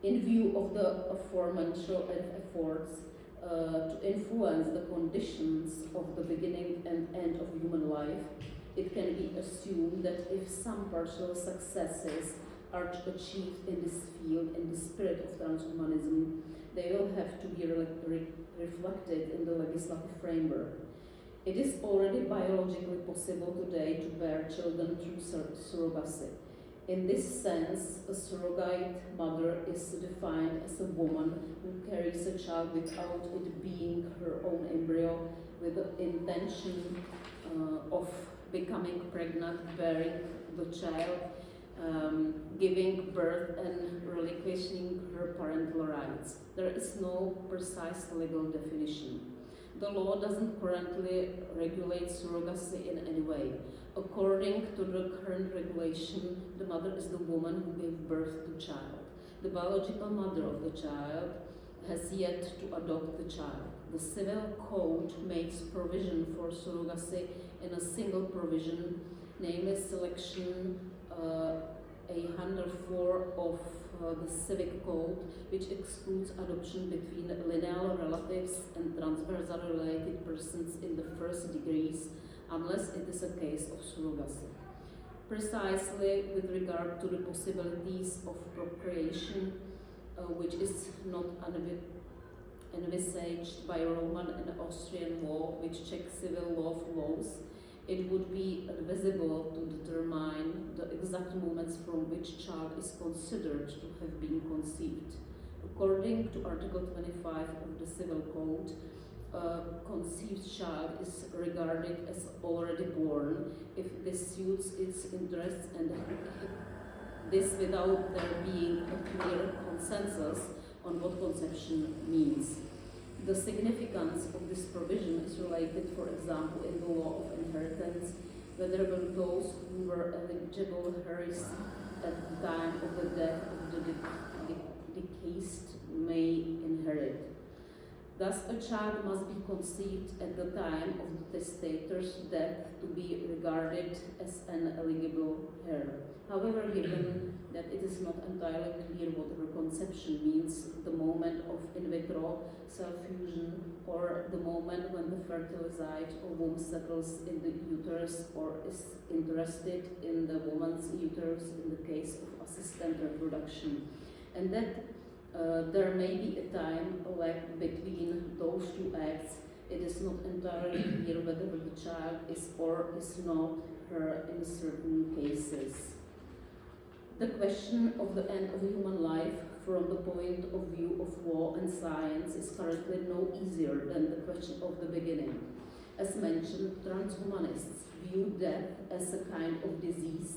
In view of the aforementioned efforts to influence the conditions of the beginning and end of human life, it can be assumed that if some partial successes are achieved in this field in the spirit of transhumanism, they will have to be reflected in the legislative framework. It is already biologically possible today to bear children through surrogacy. In this sense, a surrogate mother is defined as a woman who carries a child without it being her own embryo, with the intention of becoming pregnant, bearing the child, giving birth and relinquishing her parental rights. There is no precise legal definition. The law doesn't currently regulate surrogacy in any way. According to the current regulation, the mother is the woman who gave birth to the child. The biological mother of the child has yet to adopt the child. The civil code makes provision for surrogacy in a single provision, namely selection 104 of the Civic Code, which excludes adoption between lineal relatives and transversal related persons in the first degrees, unless it is a case of surrogacy. Precisely with regard to the possibilities of procreation, which is not envisaged by Roman and Austrian law, which check civil law laws, it would be advisable to determine the exact moments from which child is considered to have been conceived. According to Article 25 of the Civil Code, a conceived child is regarded as already born if this suits its interests, and this without there being a clear consensus on what conception means. The significance of this provision is related, for example, in the law of inheritance, whether those who were eligible heirs at the time of the death of the deceased may inherit. Thus, a child must be conceived at the time of the testator's death to be regarded as an eligible heir. However, given that it is not entirely clear what reconception means, the moment of in vitro self-fusion or the moment when the fertilized womb settles in the uterus or is interested in the woman's uterus in the case of assisted reproduction, and that there may be a time lag between those two acts, it is not entirely clear whether the child is or is not her in certain cases. The question of the end of human life from the point of view of law and science is currently no easier than the question of the beginning. As mentioned, transhumanists view death as a kind of disease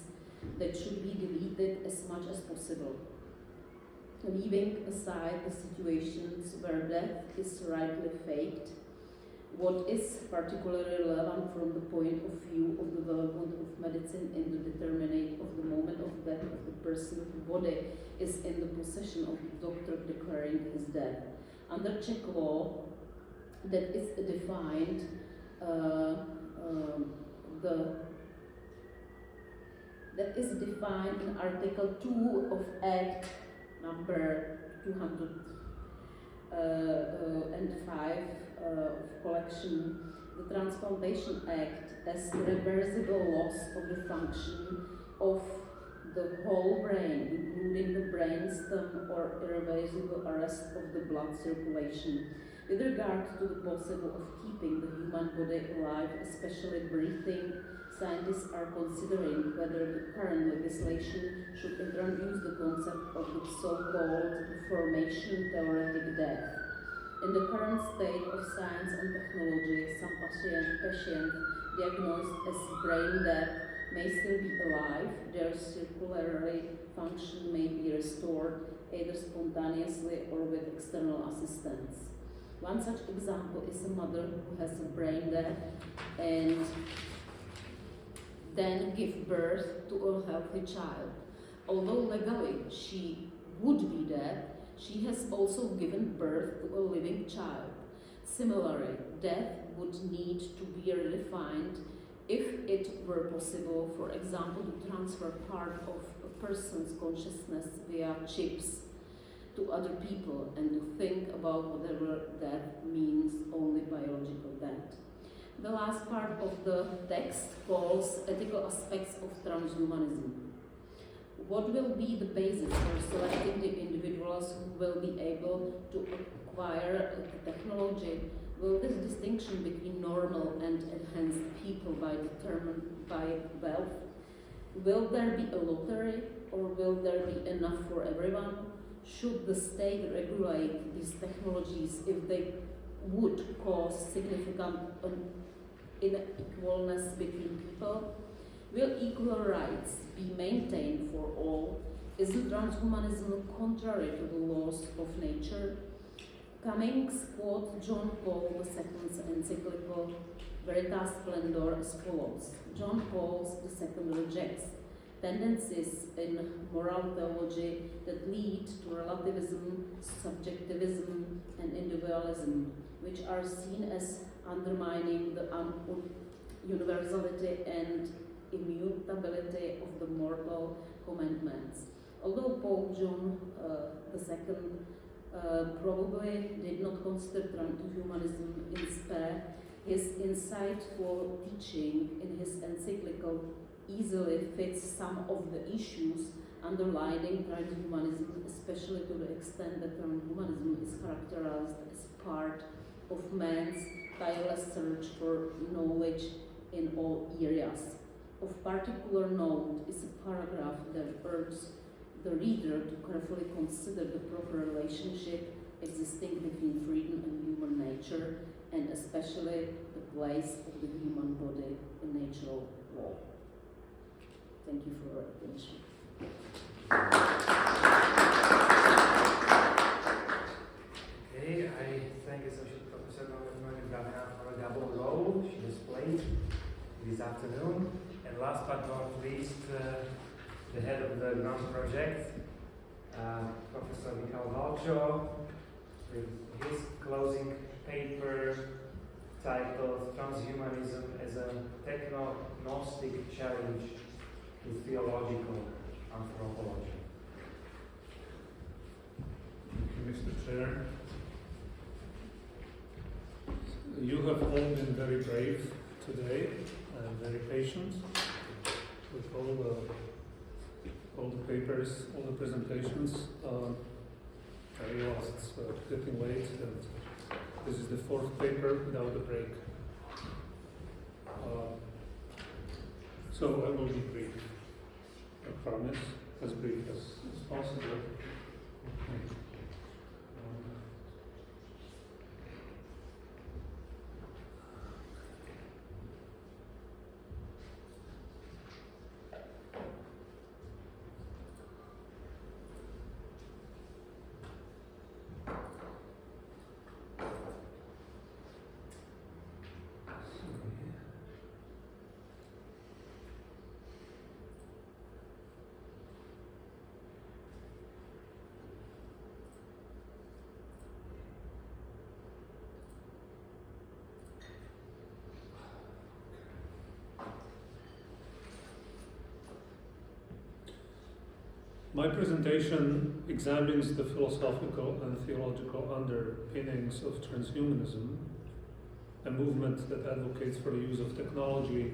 that should be deleted as much as possible, leaving aside the situations where death is rightly faked. What is particularly relevant from the point of view of the development of medicine in the determinate of the moment of death of the person's body is in the possession of the doctor declaring his death. Under Czech law, that is defined in Article 2 of Act number 205 of collection, the Transplantation Act, as reversible loss of the function of the whole brain, including the brainstem, or irreversible arrest of the blood circulation. With regard to the possible of keeping the human body alive, especially breathing, scientists are considering whether the current legislation should introduce the concept of the so-called formation theoretic death. In the current state of science and technology, some patients diagnosed as brain dead may still be alive. Their circulatory function may be restored either spontaneously or with external assistance. One such example is a mother who has a brain death and then give birth to a healthy child. Although legally she would be dead, she has also given birth to a living child. Similarly, death would need to be redefined if it were possible, for example, to transfer part of a person's consciousness via chips to other people and to think about whatever death means only biological death. The last part of the text calls ethical aspects of transhumanism. What will be the basis for selecting the individuals who will be able to acquire the technology? Will this distinction between normal and enhanced people be determined by wealth? Will there be a lottery, or will there be enough for everyone? Should the state regulate these technologies if they would cause significant inequalness between people? Will equal rights be maintained for all? Is transhumanism contrary to the laws of nature? Cummings quotes John Paul II's encyclical Veritas Splendor as follows. John Paul II rejects tendencies in moral theology that lead to relativism, subjectivism, and individualism, which are seen as undermining the universality and immutability of the mortal commandments. Although Pope John II probably did not consider transhumanism in spare, his insightful teaching in his encyclical easily fits some of the issues underlying transhumanism, especially to the extent that transhumanism is characterized as part of man's tireless search for knowledge in all areas. Of particular note is a paragraph that urges the reader to carefully consider the proper relationship existing between freedom and human nature, and especially the place of the human body in natural law. Thank you for your attention. Okay, I thank Associate Professor Noemi Bravená for a double role she has played this afternoon. And last but not least, the head of the ground project, Professor Michal Valčo, with his closing paper titled Transhumanism as a Techno-Gnostic Challenge to Theological Anthropology. Thank you, Mr. Chair. You have all been very brave today and very patient with all the papers, all the presentations. I realize it's getting late, and this is the fourth paper without a break. So I will be brief. I promise, as brief as possible. My presentation examines the philosophical and theological underpinnings of transhumanism, a movement that advocates for the use of technology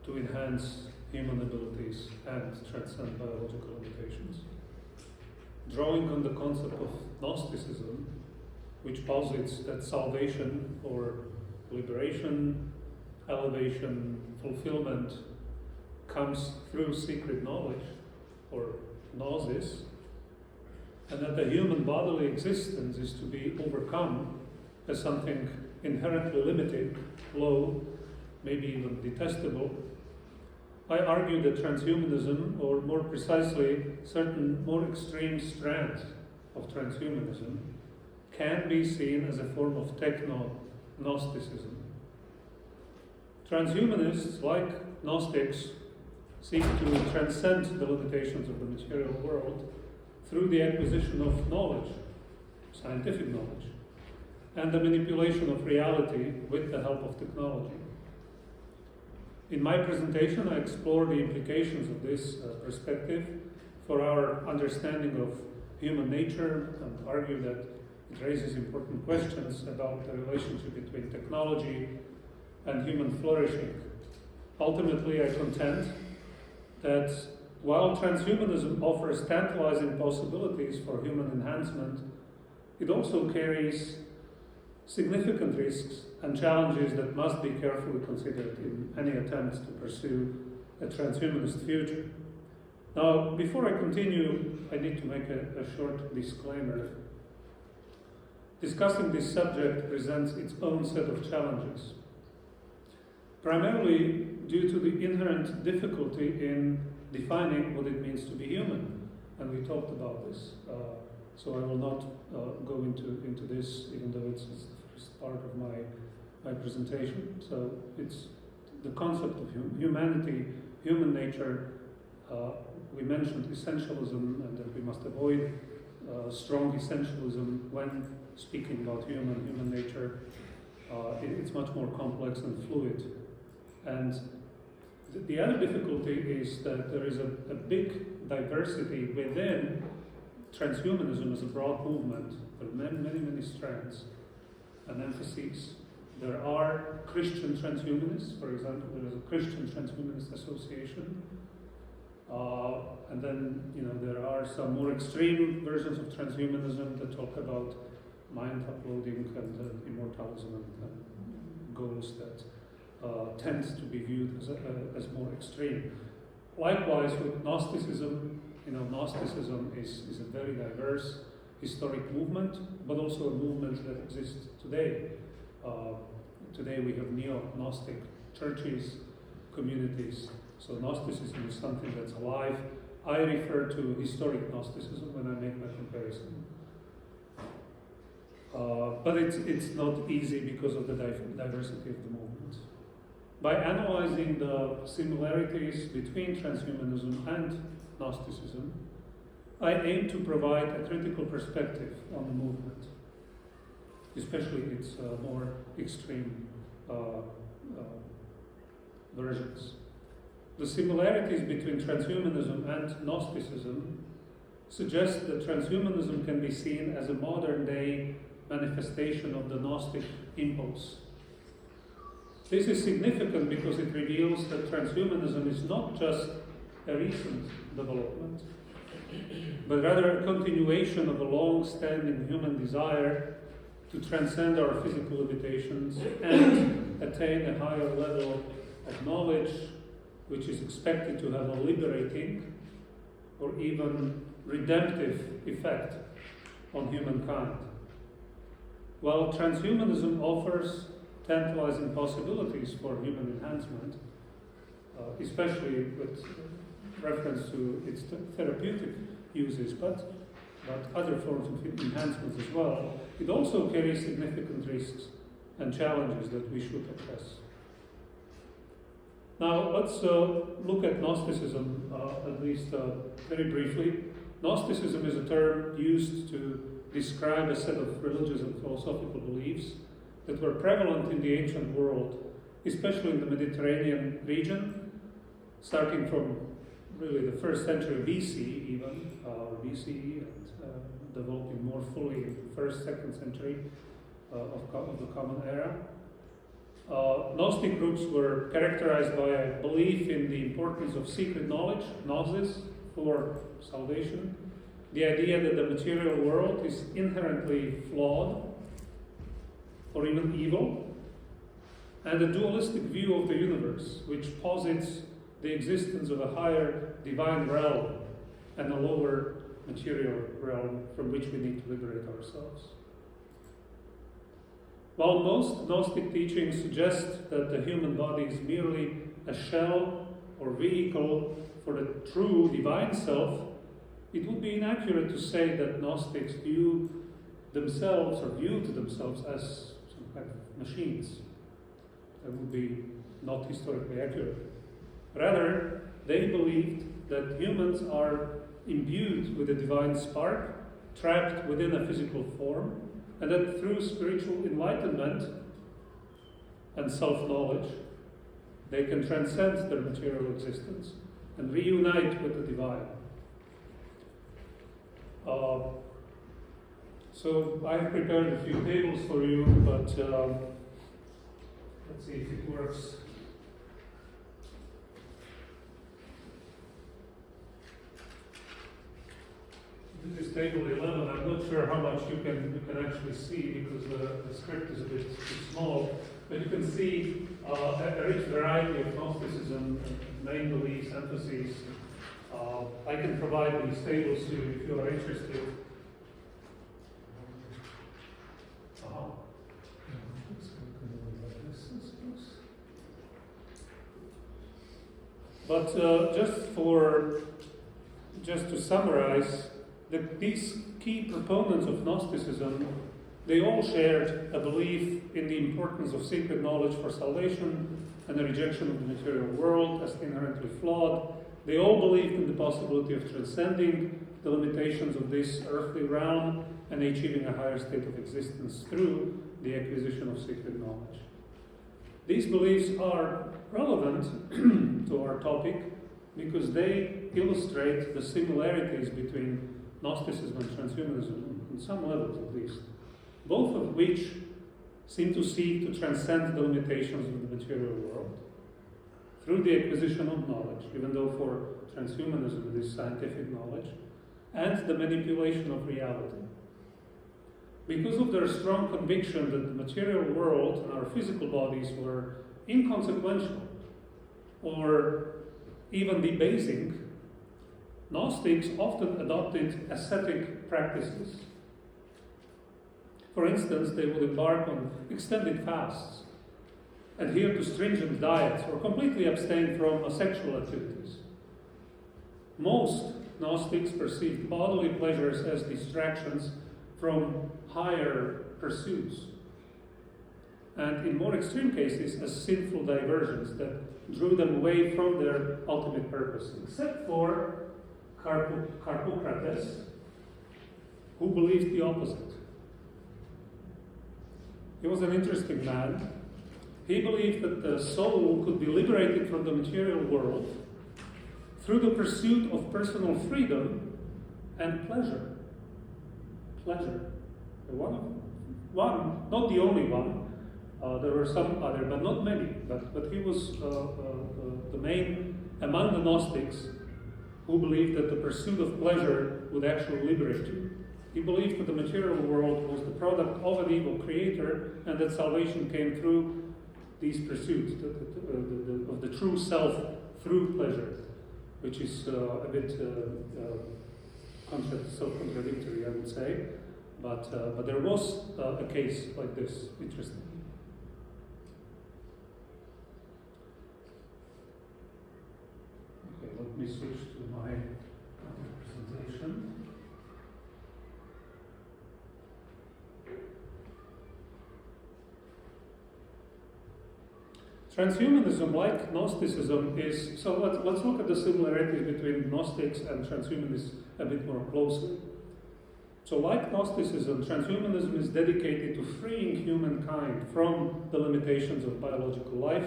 to enhance human abilities and transcend biological limitations. Drawing on the concept of Gnosticism, which posits that salvation or liberation, elevation, fulfillment comes through secret knowledge or gnosis, and that the human bodily existence is to be overcome as something inherently limited, low, maybe even detestable, I argue that transhumanism, or more precisely, certain more extreme strands of transhumanism, can be seen as a form of techno-Gnosticism. Transhumanists, like Gnostics, seek to transcend the limitations of the material world through the acquisition of knowledge, scientific knowledge, and the manipulation of reality with the help of technology. In my presentation, I explore the implications of this perspective for our understanding of human nature and argue that it raises important questions about the relationship between technology and human flourishing. Ultimately, I contend that while transhumanism offers tantalizing possibilities for human enhancement, it also carries significant risks and challenges that must be carefully considered in any attempts to pursue a transhumanist future. Now, before I continue, I need to make a short disclaimer. Discussing this subject presents its own set of challenges, primarily due to the inherent difficulty in defining what it means to be human, and we talked about this. So I will not go into this, even though it's the first part of my presentation. So it's the concept of humanity, human nature. We mentioned essentialism, and that we must avoid strong essentialism when speaking about human nature. It's much more complex and fluid. And the other difficulty is that there is a big diversity within transhumanism as a broad movement. There are many strands and emphases. There are Christian transhumanists, for example. There is a Christian Transhumanist Association. And then, there are some more extreme versions of transhumanism that talk about mind uploading and immortalism and goals that tend to be viewed as more extreme. Likewise, with Gnosticism, Gnosticism is a very diverse historic movement, but also a movement that exists today. Today we have neo-Gnostic churches, communities. So Gnosticism is something that's alive. I refer to historic Gnosticism when I make my comparison. But it's not easy because of the diversity of the movement. By analyzing the similarities between transhumanism and Gnosticism, I aim to provide a critical perspective on the movement, especially its more extreme versions. The similarities between transhumanism and Gnosticism suggest that transhumanism can be seen as a modern-day manifestation of the Gnostic impulse. This is significant because it reveals that transhumanism is not just a recent development, but rather a continuation of a long-standing human desire to transcend our physical limitations and attain a higher level of knowledge, which is expected to have a liberating or even redemptive effect on humankind. While transhumanism offers tantalizing possibilities for human enhancement, especially with reference to its therapeutic uses, but other forms of enhancements as well, it also carries significant risks and challenges that we should address. Now, let's look at Gnosticism, at least very briefly. Gnosticism is a term used to describe a set of religious and philosophical beliefs that were prevalent in the ancient world, especially in the Mediterranean region, starting from really the 1st century BC even, BCE, and developing more fully in the 1st, 2nd century of the Common Era. Gnostic groups were characterized by a belief in the importance of secret knowledge, gnosis, for salvation, the idea that the material world is inherently flawed or even evil, and a dualistic view of the universe, which posits the existence of a higher divine realm and a lower material realm from which we need to liberate ourselves. While most Gnostic teachings suggest that the human body is merely a shell or vehicle for the true divine self, it would be inaccurate to say that Gnostics viewed themselves as some kind of machines. That would be not historically accurate. Rather, they believed that humans are imbued with a divine spark, trapped within a physical form, and that through spiritual enlightenment and self-knowledge, they can transcend their material existence and reunite with the divine. So I have prepared a few tables for you, but let's see if it works. This is table 11. I'm not sure how much you can actually see because the script is a bit small, but you can see a rich variety of Gnosticism, main beliefs, emphases. I can provide these tables to you if you are interested. But just to summarize, these key proponents of Gnosticism, they all shared a belief in the importance of secret knowledge for salvation and a rejection of the material world as inherently flawed. They all believed in the possibility of transcending the limitations of this earthly realm and achieving a higher state of existence through the acquisition of secret knowledge. These beliefs are relevant to our topic because they illustrate the similarities between Gnosticism and Transhumanism, on some levels at least, both of which seem to seek to transcend the limitations of the material world through the acquisition of knowledge, even though for transhumanism it is scientific knowledge, and the manipulation of reality. Because of their strong conviction that the material world and our physical bodies were inconsequential or even debasing, Gnostics often adopted ascetic practices. For instance, they would embark on extended fasts, adhere to stringent diets, or completely abstain from sexual activities. Most Gnostics perceived bodily pleasures as distractions from higher pursuits, and in more extreme cases, as sinful diversions that drew them away from their ultimate purpose, except for Carpocrates, who believed the opposite. He was an interesting man. He believed that the soul could be liberated from the material world through the pursuit of personal freedom and pleasure. Pleasure. One, not the only one. There were some other, but not many. But he was the main among the Gnostics who believed that the pursuit of pleasure would actually liberate you. He believed that the material world was the product of an evil creator and that salvation came through these pursuits, of the true self through pleasure, which is a bit self-contradictory, I would say. But there was a case like this, interesting. Okay, let me switch to my presentation. Transhumanism, like Gnosticism, is, so let's look at the similarities between Gnostics and transhumanists a bit more closely. So like Gnosticism, transhumanism is dedicated to freeing humankind from the limitations of biological life,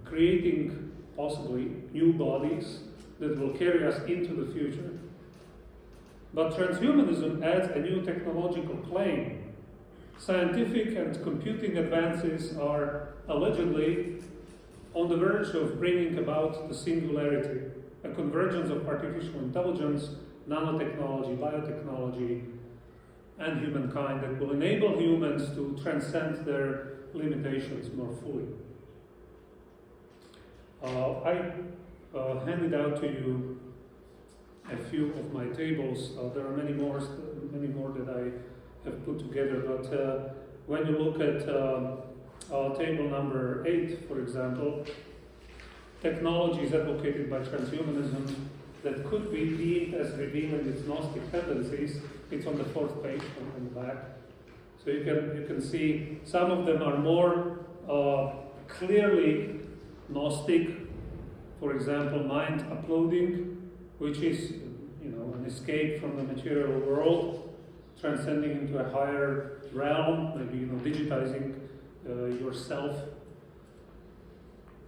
creating possibly new bodies that will carry us into the future. But transhumanism adds a new technological claim. Scientific and computing advances are allegedly on the verge of bringing about the singularity, a convergence of artificial intelligence, nanotechnology, biotechnology, and humankind that will enable humans to transcend their limitations more fully. I handed out to you a few of my tables. There are many more that I have put together, but when you look at table number 8, for example, technologies advocated by transhumanism that could be deemed as revealing its Gnostic tendencies, it's on the 4th page on the back. So you can see some of them are more clearly Gnostic. For example, mind uploading, which is an escape from the material world, transcending into a higher realm, maybe digitizing yourself.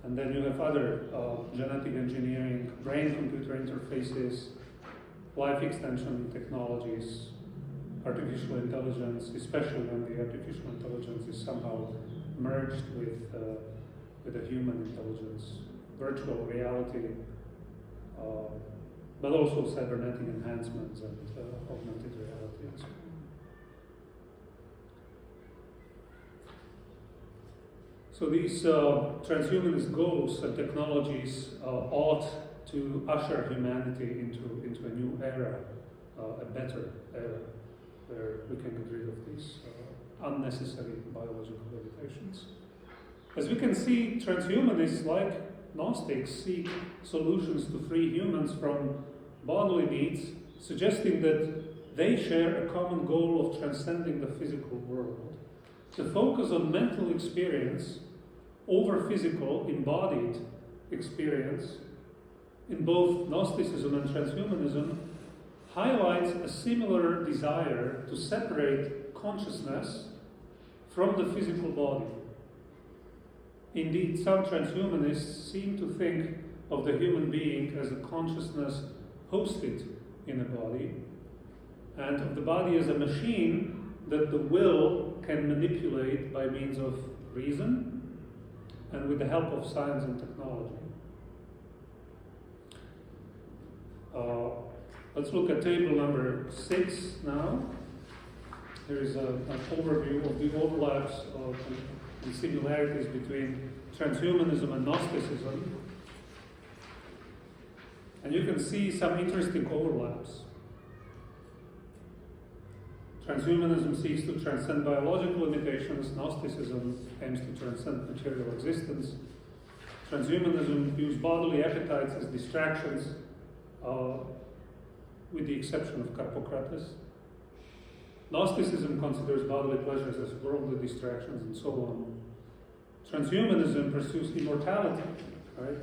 And then you have other genetic engineering, brain-computer interfaces, life extension technologies, artificial intelligence, especially when the artificial intelligence is somehow merged with a human intelligence, virtual reality, but also cybernetic enhancements and augmented reality and so on. So these transhumanist goals and technologies ought to usher humanity into a new era, a better era, where we can get rid of these unnecessary biological limitations. As we can see, transhumanists, like Gnostics, seek solutions to free humans from bodily needs, suggesting that they share a common goal of transcending the physical world. The focus on mental experience over physical, embodied experience in both Gnosticism and transhumanism highlights a similar desire to separate consciousness from the physical body. Indeed, some transhumanists seem to think of the human being as a consciousness hosted in a body, and of the body as a machine that the will can manipulate by means of reason and with the help of science and technology. Let's look at table number 6 now. There is an overview of the overlaps of the similarities between transhumanism and Gnosticism. And you can see some interesting overlaps. Transhumanism seeks to transcend biological limitations. Gnosticism aims to transcend material existence. Transhumanism views bodily appetites as distractions, with the exception of Carpocrates. Gnosticism considers bodily pleasures as worldly distractions, and so on. Transhumanism pursues immortality, right?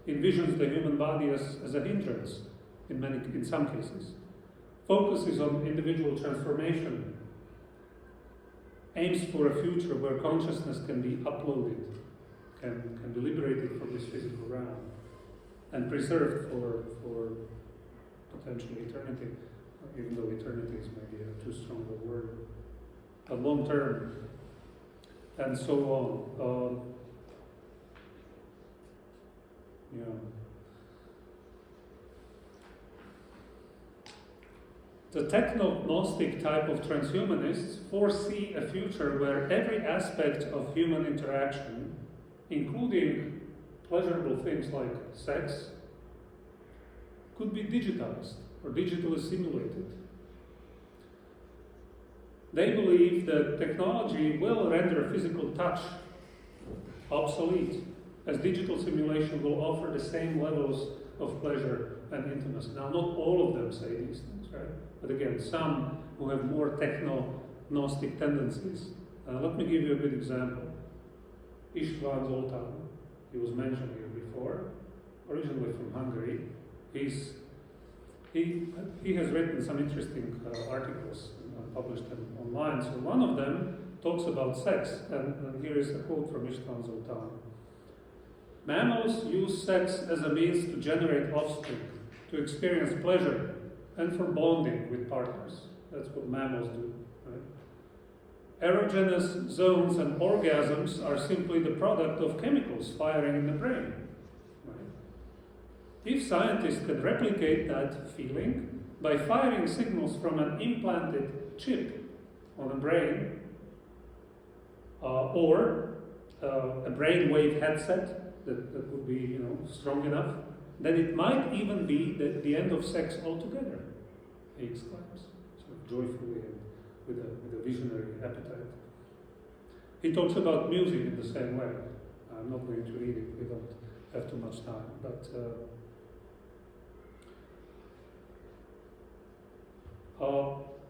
Envisions the human body as a hindrance in some cases. Focuses on individual transformation. Aims for a future where consciousness can be uploaded, can be liberated from this physical realm, and preserved for potentially eternity, even though eternity is maybe a too strong a word. But long term, and so on. The techno-gnostic type of transhumanists foresee a future where every aspect of human interaction, including pleasurable things like sex, could be digitized or digitally simulated. They believe that technology will render physical touch obsolete, as digital simulation will offer the same levels of pleasure and intimacy. Now, not all of them say these things, right? But again, some who have more techno-gnostic tendencies. Let me give you a good example. István Zoltán, he was mentioned here before, originally from Hungary. He has written some interesting articles published them online. So one of them talks about sex, and here is a quote from István Zoltán. Mammals use sex as a means to generate offspring, to experience pleasure, and for bonding with partners. That's what mammals do, right? Erogenous zones and orgasms are simply the product of chemicals firing in the brain. Right? If scientists can replicate that feeling by firing signals from an implanted chip on a brain, or a brainwave headset that would be, strong enough, then it might even be the end of sex altogether, he exclaims, sort of joyfully and with a visionary appetite. He talks about music in the same way. I'm not going to read it, we don't have too much time, but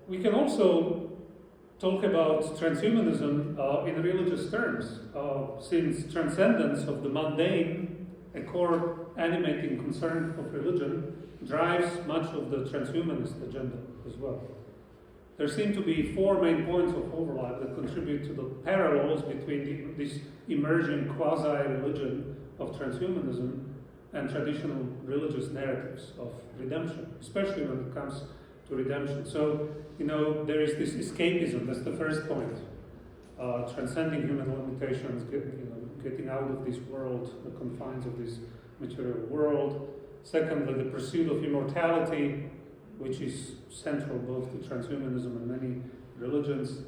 we can also talk about transhumanism in religious terms, since transcendence of the mundane, a core animating concern of religion, drives much of the transhumanist agenda as well. There seem to be 4 main points of overlap that contribute to the parallels between this emerging quasi-religion of transhumanism and traditional religious narratives of redemption, especially when it comes to redemption. So, there is this escapism, that's the first point. Transcending human limitations, getting out of this world, the confines of this material world. Secondly, the pursuit of immortality, which is central both to transhumanism and many religions.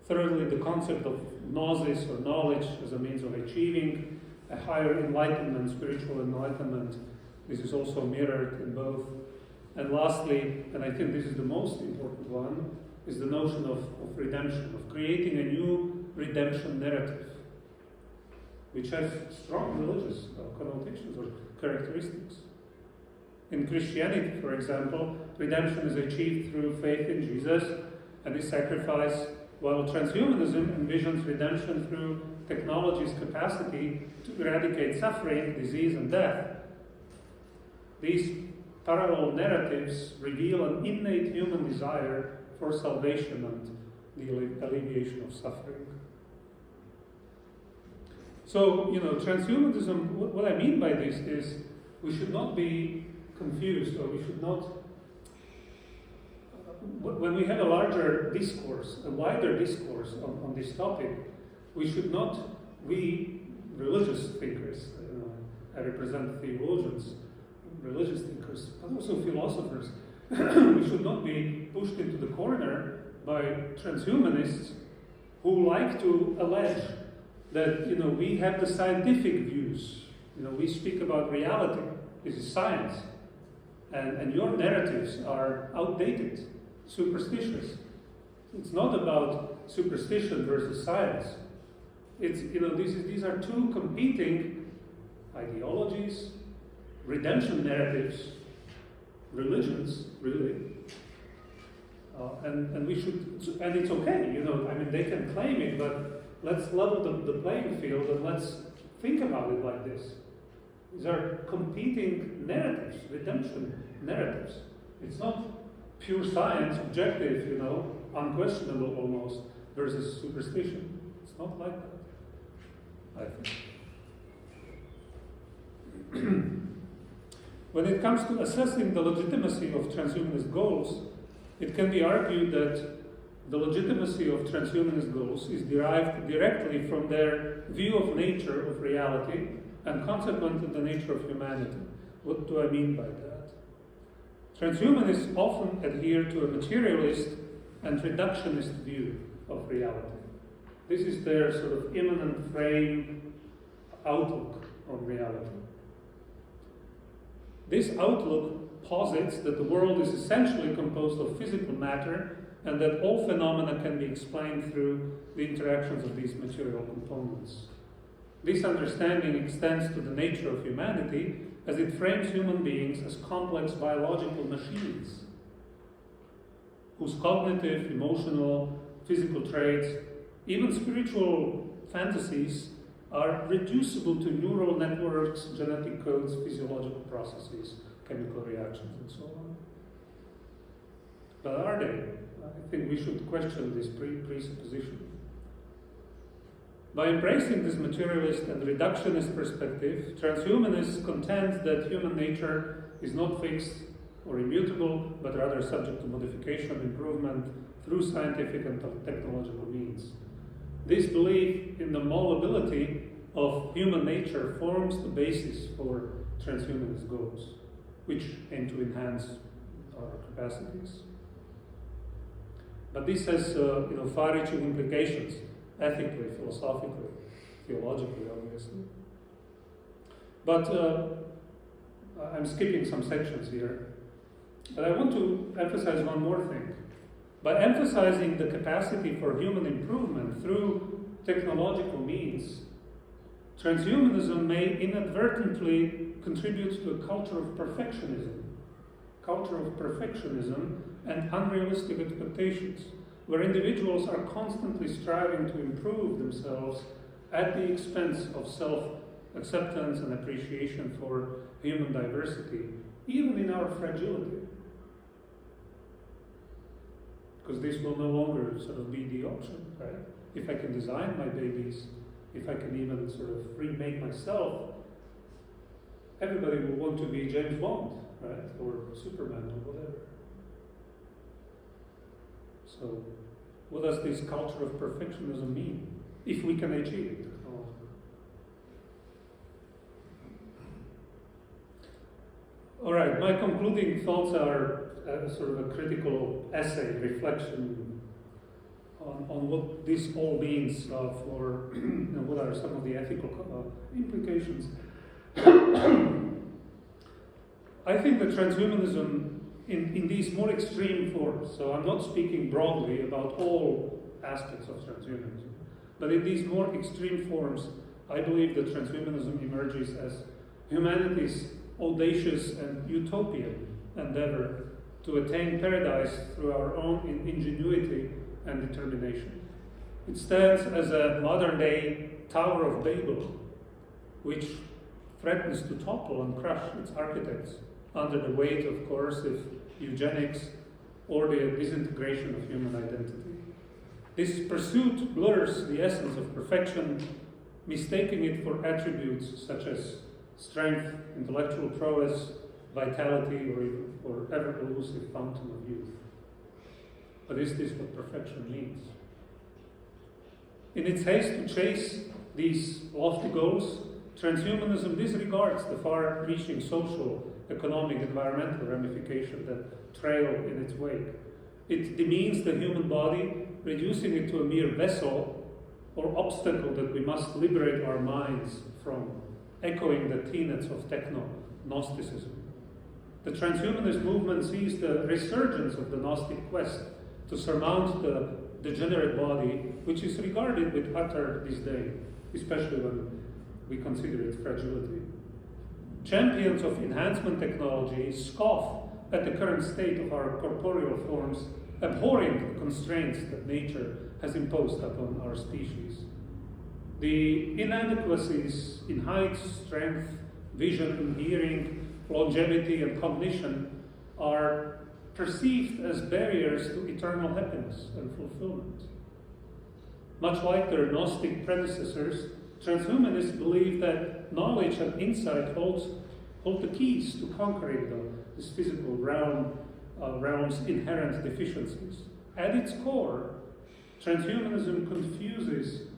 Thirdly, the concept of gnosis or knowledge as a means of achieving a higher enlightenment, spiritual enlightenment. This is also mirrored in both. And lastly, and I think this is the most important one, is the notion of redemption, of creating a new redemption narrative, which has strong religious connotations or characteristics. In Christianity, for example, redemption is achieved through faith in Jesus and his sacrifice, while transhumanism envisions redemption through technology's capacity to eradicate suffering, disease, and death. These parallel narratives reveal an innate human desire for salvation and the alleviation of suffering. So, transhumanism, what I mean by this is we should not be confused, or we should not, when we have a larger discourse, a wider discourse on this topic, we should not, we religious thinkers, I represent theologians, religious thinkers, but also philosophers, we should not be pushed into the corner by transhumanists who like to allege that we have the scientific views. We speak about reality. This is science, and your narratives are outdated, superstitious. It's not about superstition versus science. It's these are two competing ideologies, redemption narratives, religions, really. And we should, and it's okay, they can claim it, but let's level the playing field and let's think about it like this. These are competing narratives, redemption narratives. It's not pure science, objective, unquestionable almost, versus superstition. It's not like that, I think. When it comes to assessing the legitimacy of transhumanist goals, it can be argued that the legitimacy of transhumanist goals is derived directly from their view of nature, of reality, and consequently the nature of humanity. What do I mean by that? Transhumanists often adhere to a materialist and reductionist view of reality. This is their sort of immanent frame outlook on reality. This outlook posits that the world is essentially composed of physical matter and that all phenomena can be explained through the interactions of these material components. This understanding extends to the nature of humanity as it frames human beings as complex biological machines whose cognitive, emotional, physical traits, even spiritual fantasies are reducible to neural networks, genetic codes, physiological processes, chemical reactions, and so on. But are they? I think we should question this presupposition. By embracing this materialist and reductionist perspective, transhumanists contend that human nature is not fixed or immutable, but rather subject to modification and improvement through scientific and technological means. This belief in the malleability of human nature forms the basis for transhumanist goals, which aim to enhance our capacities. But this has far-reaching implications, ethically, philosophically, theologically, obviously. But I'm skipping some sections here. But I want to emphasize one more thing. By emphasizing the capacity for human improvement through technological means, transhumanism may inadvertently contribute to a culture of perfectionism and unrealistic expectations, where individuals are constantly striving to improve themselves at the expense of self-acceptance and appreciation for human diversity, even in our fragility. Because this will no longer sort of be the option, right? If I can design my babies, if I can even sort of remake myself, everybody will want to be James Bond, right? Or Superman or whatever. So, what does this culture of perfectionism mean, if we can achieve it? All right, my concluding thoughts are sort of a critical essay, reflection on what this all means for what are some of the ethical implications. I think that transhumanism in these more extreme forms, so I'm not speaking broadly about all aspects of transhumanism, but in these more extreme forms, I believe that transhumanism emerges as humanity's audacious and utopian endeavor to attain paradise through our own ingenuity and determination. It stands as a modern-day Tower of Babel, which threatens to topple and crush its architects under the weight of coercive eugenics or the disintegration of human identity. This pursuit blurs the essence of perfection mistaking it for attributes such as strength, intellectual prowess, vitality, or ever-elusive fountain of youth. But is this what perfection means? In its haste to chase these lofty goals, transhumanism disregards the far-reaching social, economic, environmental ramifications that trail in its wake. It demeans the human body, reducing it to a mere vessel or obstacle that we must liberate our minds from, echoing the tenets of techno-Gnosticism. The transhumanist movement sees the resurgence of the Gnostic quest to surmount the degenerate body, which is regarded with utter disdain, especially when we consider its fragility. Champions of enhancement technology scoff at the current state of our corporeal forms, abhorring the constraints that nature has imposed upon our species. The inadequacies in height, strength, vision, hearing, longevity, and cognition are perceived as barriers to eternal happiness and fulfillment. Much like their Gnostic predecessors, transhumanists believe that knowledge and insight hold the keys to conquering this physical realm's inherent deficiencies. At its core, transhumanism confuses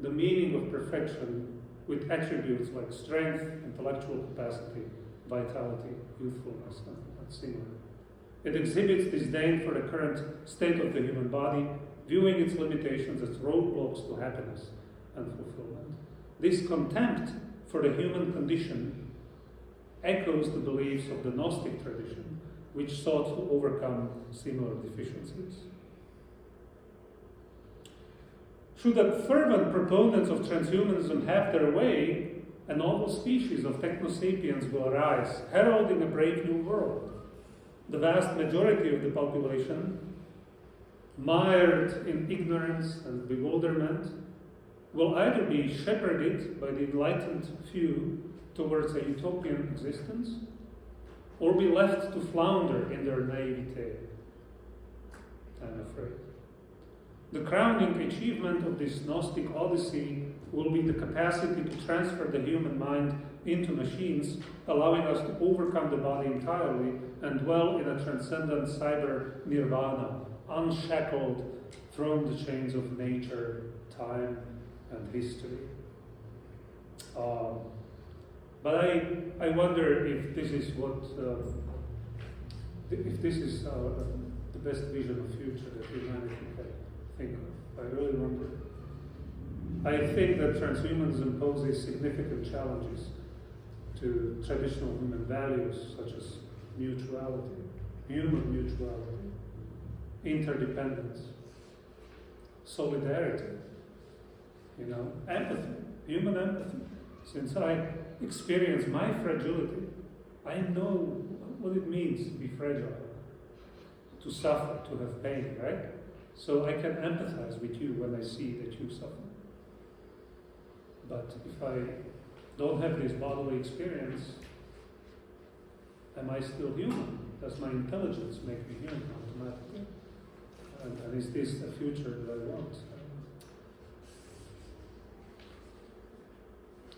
the meaning of perfection with attributes like strength, intellectual capacity, vitality, youthfulness, and similar. It exhibits disdain for the current state of the human body, viewing its limitations as roadblocks to happiness and fulfillment. This contempt for the human condition echoes the beliefs of the Gnostic tradition, which sought to overcome similar deficiencies. Should the fervent proponents of transhumanism have their way, a novel species of technosapiens will arise, heralding a brave new world. The vast majority of the population, mired in ignorance and bewilderment, will either be shepherded by the enlightened few towards a utopian existence, or be left to flounder in their naivete, I'm afraid. The crowning achievement of this Gnostic odyssey will be the capacity to transfer the human mind into machines, allowing us to overcome the body entirely and dwell in a transcendent cyber nirvana, unshackled from the chains of nature, time, and history. But I wonder if this is the best vision of future that humanity can think of. I really wonder. I think that transhumanism poses significant challenges to traditional human values such as mutuality, human mutuality, interdependence, solidarity, empathy, human empathy. Since I experience my fragility, I know what it means to be fragile, to suffer, to have pain, right? So I can empathize with you when I see that you suffer. But if I don't have this bodily experience, am I still human? Does my intelligence make me human automatically? And is this a future that I want?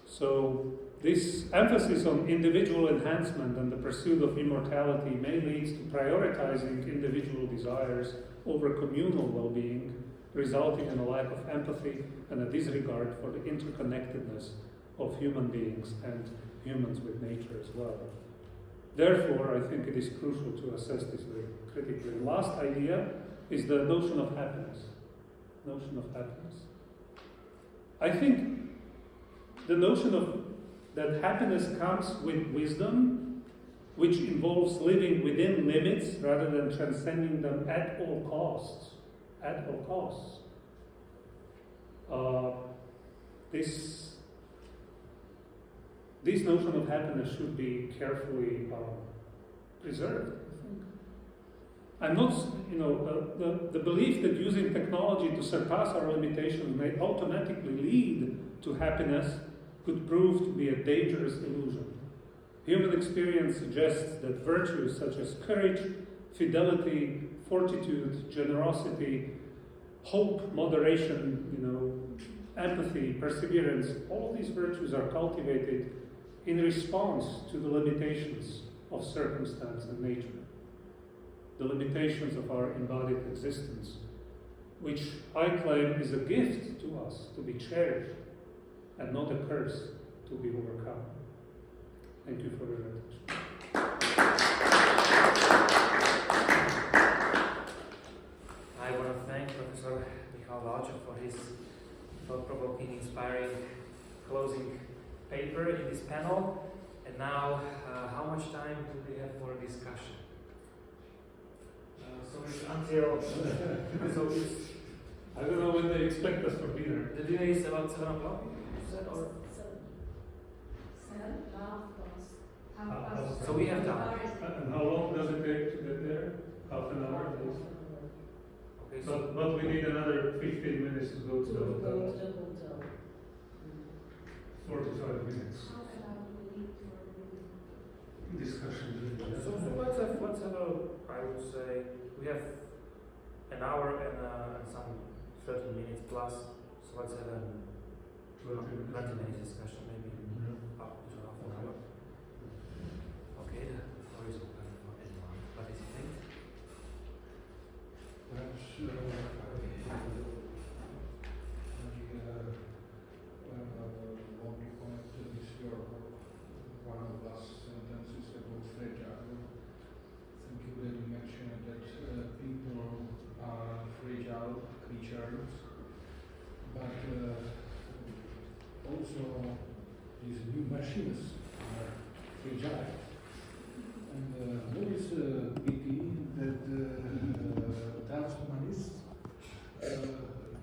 So this emphasis on individual enhancement and the pursuit of immortality may lead to prioritizing individual desires over communal well-being, resulting in a lack of empathy and a disregard for the interconnectedness of human beings and humans with nature as well. Therefore, I think it is crucial to assess this very critically. The last idea is the notion of happiness. I think the notion of that happiness comes with wisdom, which involves living within limits rather than transcending them at all costs. At all costs. This notion of happiness should be carefully preserved, I think. I'm not, the belief that using technology to surpass our limitations may automatically lead to happiness could prove to be a dangerous illusion. Human experience suggests that virtues such as courage, fidelity, fortitude, generosity, hope, moderation, empathy, perseverance, all of these virtues are cultivated in response to the limitations of circumstance and nature, the limitations of our embodied existence, which I claim is a gift to us to be cherished and not a curse to be overcome. Thank you for your attention. I want to thank Professor Michal Valčo for his thought-provoking, inspiring closing paper in this panel. And now, how much time do we have for discussion? So it's until so it's, I don't know when they expect us for dinner. the dinner is about 7 o'clock. Is that or? So we have time. And how long does it take to get there? Half an hour at least. Okay, so But we need another 15 minutes to go to the hotel. 45 minutes. Discussion. So let's have a, I would say, we have an hour and some 30 minutes plus, so let's have a 20 minutes discussion, maybe up to half an hour. Okay, the floor is open for anyone participate. Want to comment to this your one of the last sentences about fragile. I think you already mentioned that people are fragile creatures, but also these new machines are fragile. And what is a pity that transhumanists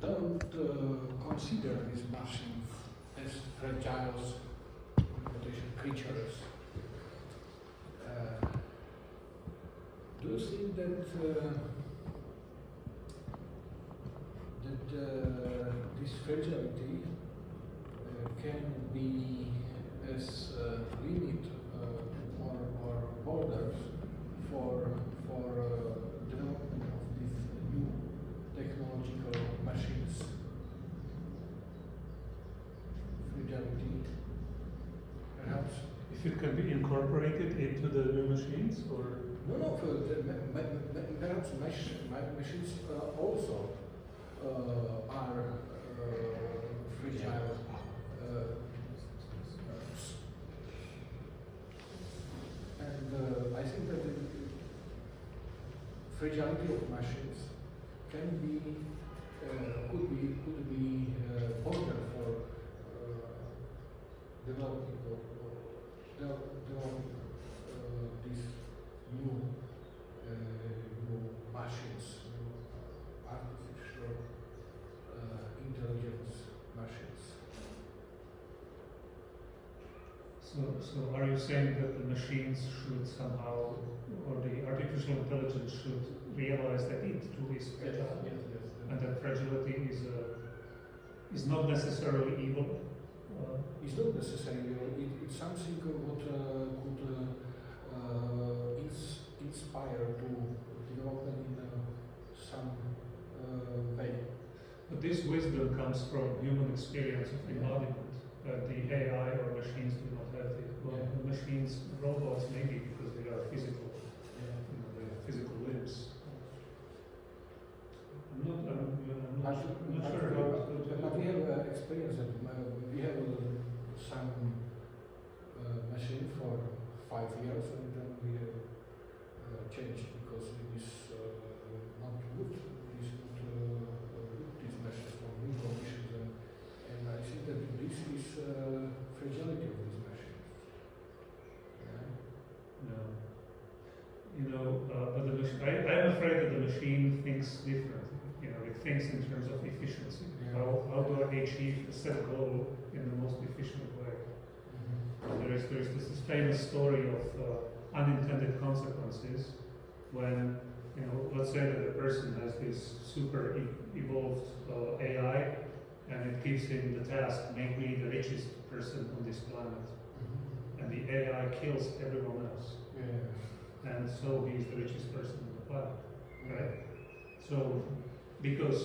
don't consider these machines as fragile creatures. Do you think that this fragility can be as limit or borders for development of these new technological machines? Fragility, perhaps. If it can be incorporated into the new machines, or No, for the perhaps machines also are fragile. And I think that the fragility of machines can be could be border for developing these new machines, new artificial intelligence machines. So are you saying that the machines should somehow, or the artificial intelligence should realize that it too is fragile, Yes. and that fragility is not necessarily evil? It's not necessarily. It's something what could inspire to development in some way. But this wisdom comes from human experience of embodiment. The AI or machines do not have it. Well, Yeah. the machines, robots maybe because they are physical. Yeah. They have physical limbs. I'm not sure how But we have experience that we have some machine for 5 years and then we changed because it is not good. It is not good, these machines for new conditions. And I think that this is fragility of these machines. Yeah. No. You know, but I am afraid that the machine thinks differently. You know, it thinks in terms of efficiency. Yeah. How do I achieve a set goal in the most efficient way? There is this famous story of unintended consequences when, you know, let's say that a person has this super evolved AI and it gives him the task, make me the richest person on this planet. And the AI kills everyone else. Yeah. And so he's the richest person on the planet, right? So, because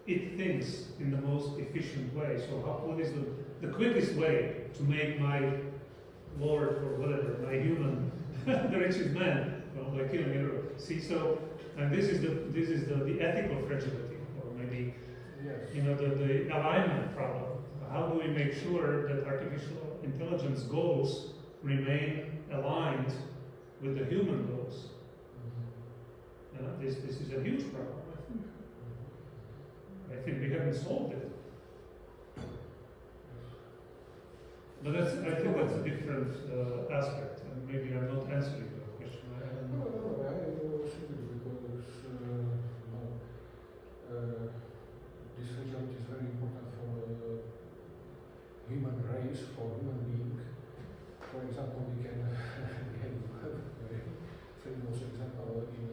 it thinks in the most efficient way. So what is the quickest way to make my Lord or whatever, my human, the richest man, by killing everyone? See, so, and this is the ethical fragility, or maybe the alignment problem. How do we make sure that artificial intelligence goals remain aligned with the human goals? This is a huge problem, I think. I think we haven't solved it. But I think that's a different aspect, and maybe I'm not answering your question. I don't know. No, I was thinking because this result is very important for human race, for human being. For example, we can we have a very famous example in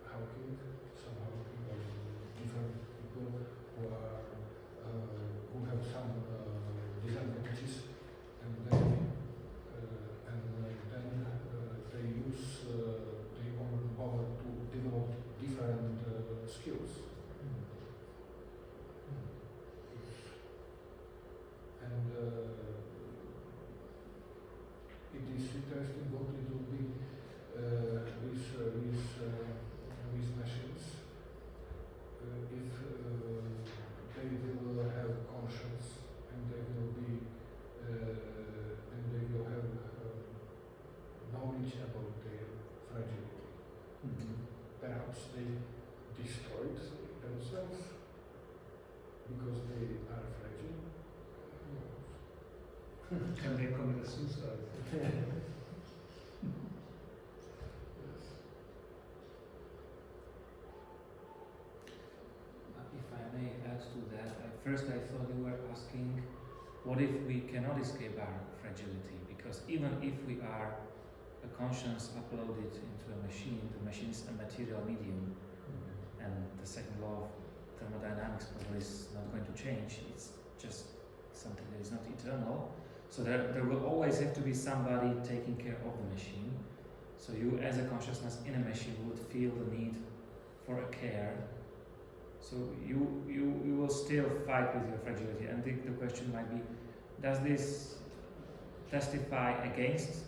Hawking, somehow different people who have some disadvantages, and then they use their own power to develop different skills. And it is interesting what it will be with machines if they will have conscience and they will be and they will have knowledge about their fragility. Perhaps they destroyed themselves because they are fragile. Can they commit a suicide? If I may add to that, first I thought you were asking, what if we cannot escape our fragility? Because even if we are a conscience uploaded into a machine, the machine is a material medium, and the second law of thermodynamics probably is not going to change. It's just something that is not eternal. So there will always have to be somebody taking care of the machine. So you, as a consciousness in a machine, would feel the need for a care. So you will still fight with your fragility. And the question might be, does this testify against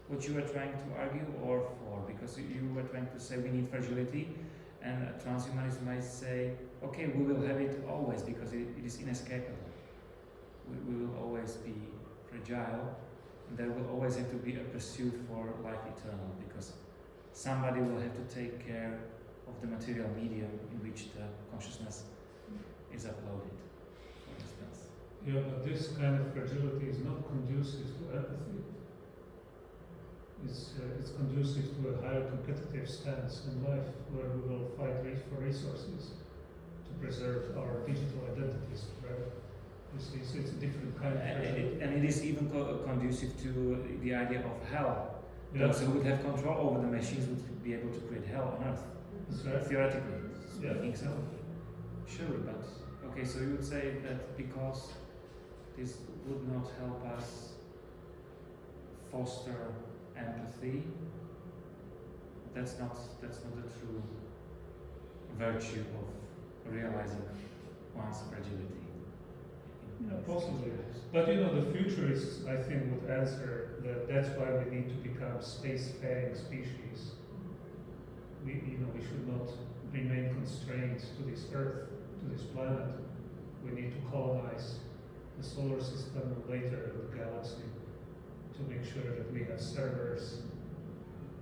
what you were trying to argue or for? Because you were trying to say we need fragility, and transhumanism might say, okay, we will have it always because it is inescapable. We will always be fragile, and there will always have to be a pursuit for life eternal, because somebody will have to take care of the material medium in which the consciousness is uploaded, for instance. Yeah, but this kind of fragility is not conducive to empathy. It's conducive to a highly competitive stance in life, where we will fight for resources to preserve our digital identities forever. So it's a different kind of fragility. And it is even conducive to the idea of hell. Yeah. Those who would have control over the machines would be able to create hell on earth. That's right. Theoretically speaking, Yeah. so sure, but okay, so you would say that because this would not help us foster empathy, that's not the true virtue of realizing one's fragility. Yeah, possibly. But the futurists, I think, would answer that that's why we need to become space-faring species. We should not remain constrained to this Earth, to this planet. We need to colonize the solar system, or later the galaxy, to make sure that we have servers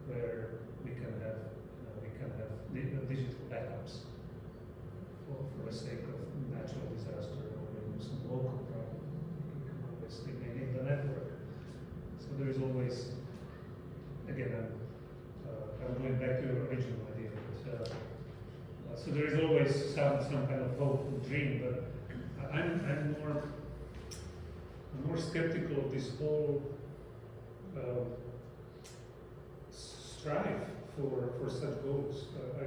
where we can have digital backups for the sake of natural disaster or some local problem. We can always remain in the network. So there is always, again, I'm going back to your original idea. But, so there is always some kind of hope and dream, but I'm more skeptical of this whole strive for such goals. I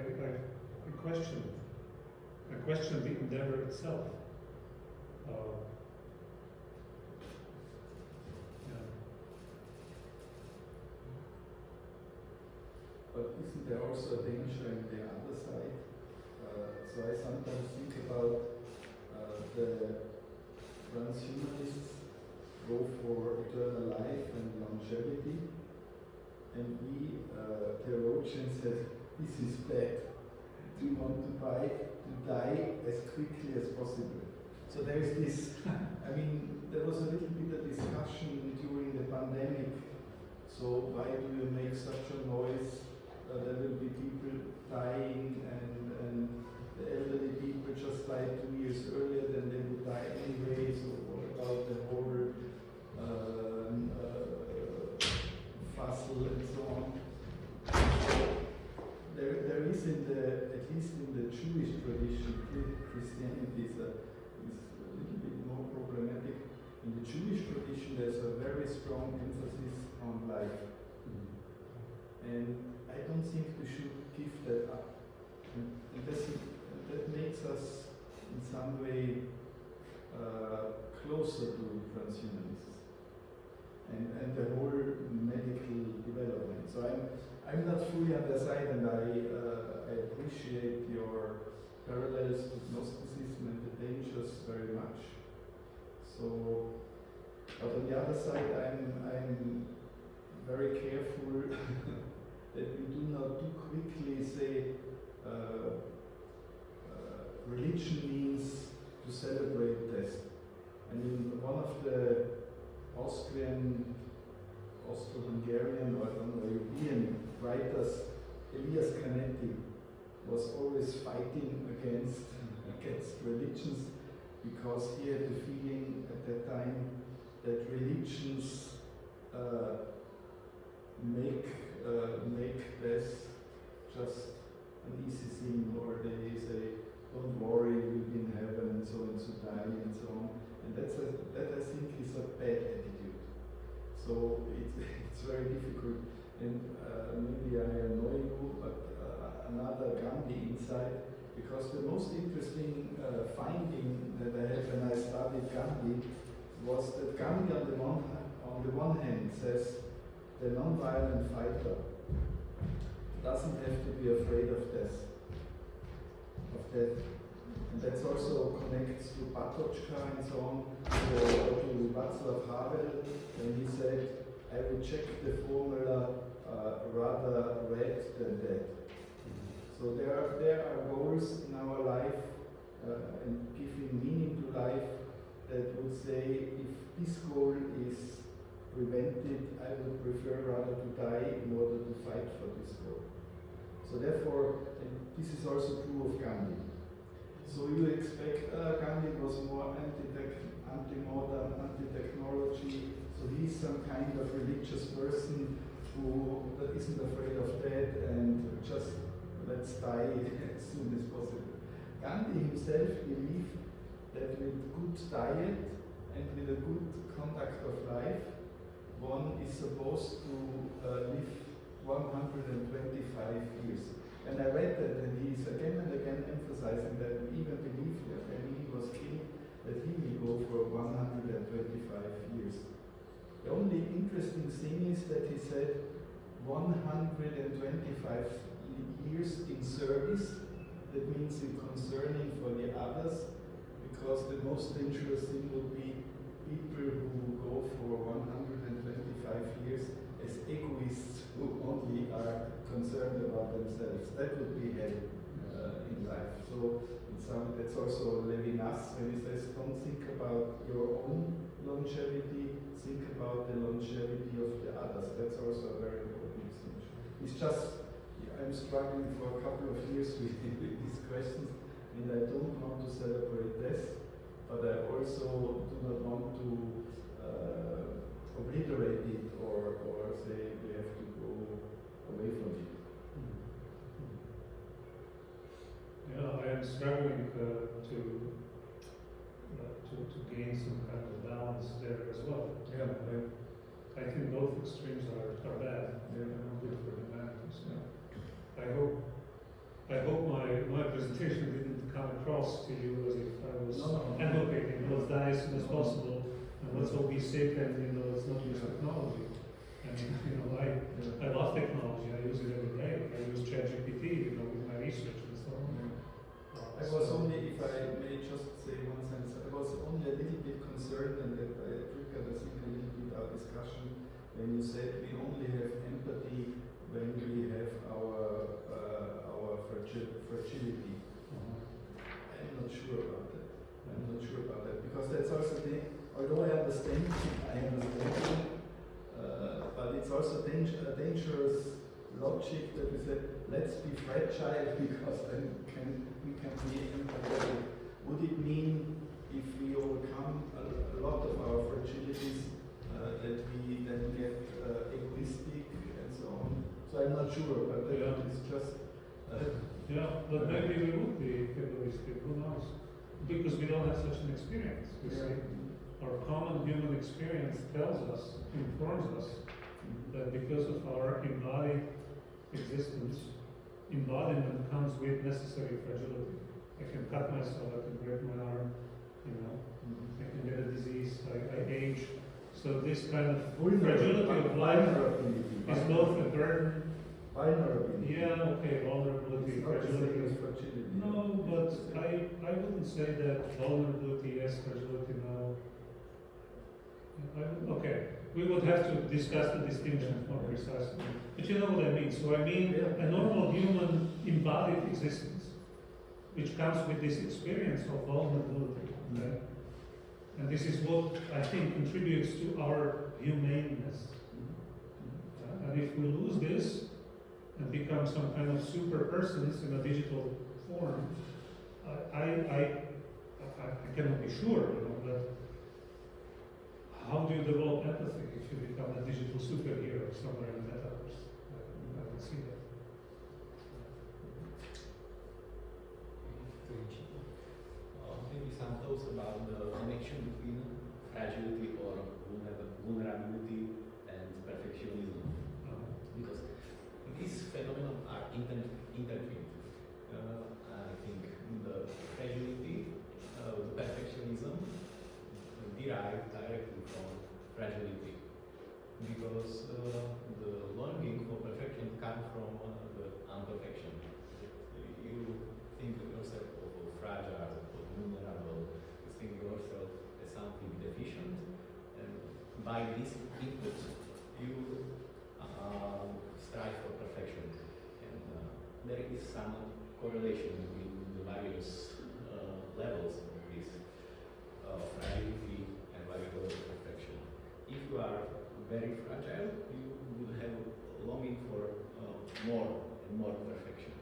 question the endeavor itself. But isn't there also a danger in the other side? So I sometimes think about the transhumanists go for eternal life and longevity, and we theologians say this is bad. We want to die as quickly as possible. So there is this, I mean, there was a little bit of discussion during the pandemic. So why do you make such a noise? There will be people dying, and the elderly people just died 2 years earlier than they would die anyway. So what about the whole fussle and so on? There is at least in the Jewish tradition, Christianity is a little bit more problematic. In the Jewish tradition, there's a very strong emphasis on life. And I don't think we should give that up. And that makes us in some way closer to transhumanists and the whole medical development. So I'm not fully on their side, and I appreciate your parallels to Gnosticism and the dangers very much. So, but on the other side, I'm very careful that we do not too quickly say religion means to celebrate death. I mean, one of the Austro-Hungarian or European writers, Elias Canetti, was always fighting against religions, because he had the feeling at that time that religions make death just an easy thing, or they say, don't worry, we'll be in heaven, and so die, and so on. And that I think is a bad attitude. So it's very difficult. And maybe I annoy you, but another Gandhi insight, because the most interesting finding that I had when I studied Gandhi was that Gandhi on the one hand says the non-violent fighter doesn't have to be afraid of death. And that also connects to Patočka and so on, or to Václav Havel, when he said, I reject the formula rather red than dead. So there are goals in our life and giving meaning to life that would say, if this goal is prevented, I would prefer rather to die in order to fight for this goal. So therefore, and this is also true of Gandhi. So you expect Gandhi was more anti-modern, anti-technology, so he's some kind of religious person who that isn't afraid of death and just let's die as soon as possible. Gandhi himself believed that with good diet and with a good conduct of life, one is supposed to live 125 years. And I read that, and he's again and again emphasizing that we even believe that when he was king, that he will go for 125 years. The only interesting thing is that he said 125 years in service. That means in concerning for the others, because the most dangerous thing would be people who go for 125 years as egoists who only are concerned about themselves. That would be hell in life. So that's also Levinas when he says, don't think about your own longevity, think about the longevity of the others. That's also a very important distinction. It's just, I'm struggling for a couple of years with these questions, and I don't want to celebrate death, but I also do not want to obliterate it or say we have to go away from it. Yeah, I am struggling to gain some kind of balance there as well. Yeah. I think both extremes are bad. Yeah. Good for humanity. So I hope my presentation didn't come across to you as if I was advocating let's die as soon as possible and let's all be sick and let's not use technology. And I love technology. I use it every day. I use ChatGPT with my research and so on. discussion when you said we only have empathy when we have our fragility. I'm not sure about that. Because that's also although I understand, but it's also a dangerous logic that we say, let's be fragile because then we can be empathetic. Would it mean if we overcome a lot of our fragilities that we then get egoistic and so on? So I'm not sure, but it's just... but maybe we would be egoistic, who knows? Because we don't have such an experience, you see. Our common human experience tells us, informs us, that because of our embodied existence, embodiment comes with necessary fragility. I can cut myself, I can break my arm, I can get a disease, I age. So this kind of fragility of life is both a burden. Vulnerability. Vulnerability, fragility. No, but I wouldn't say that vulnerability is fragility now. We would have to discuss the distinctions more precisely. But you know what I mean. So I mean a normal human embodied existence, which comes with this experience of vulnerability. Okay? And this is what I think contributes to our humaneness. And if we lose this and become some kind of super persons in a digital form, I cannot be sure, that how do you develop empathy if you become a digital superhero somewhere in the metaverse? I don't see that. Maybe some thoughts about the connection between fragility or vulnerability and perfectionism. Because these phenomena are intertwined. I think the fragility, the perfectionism derive directly from fragility, because the longing for perfection comes from the imperfection. You think of yourself as fragile or vulnerable, you think yourself as something deficient, and by this input you strive for perfection. And there is some correlation between the various levels of this fragility and variable perfection. If you are very fragile, you would have longing for more and more perfection.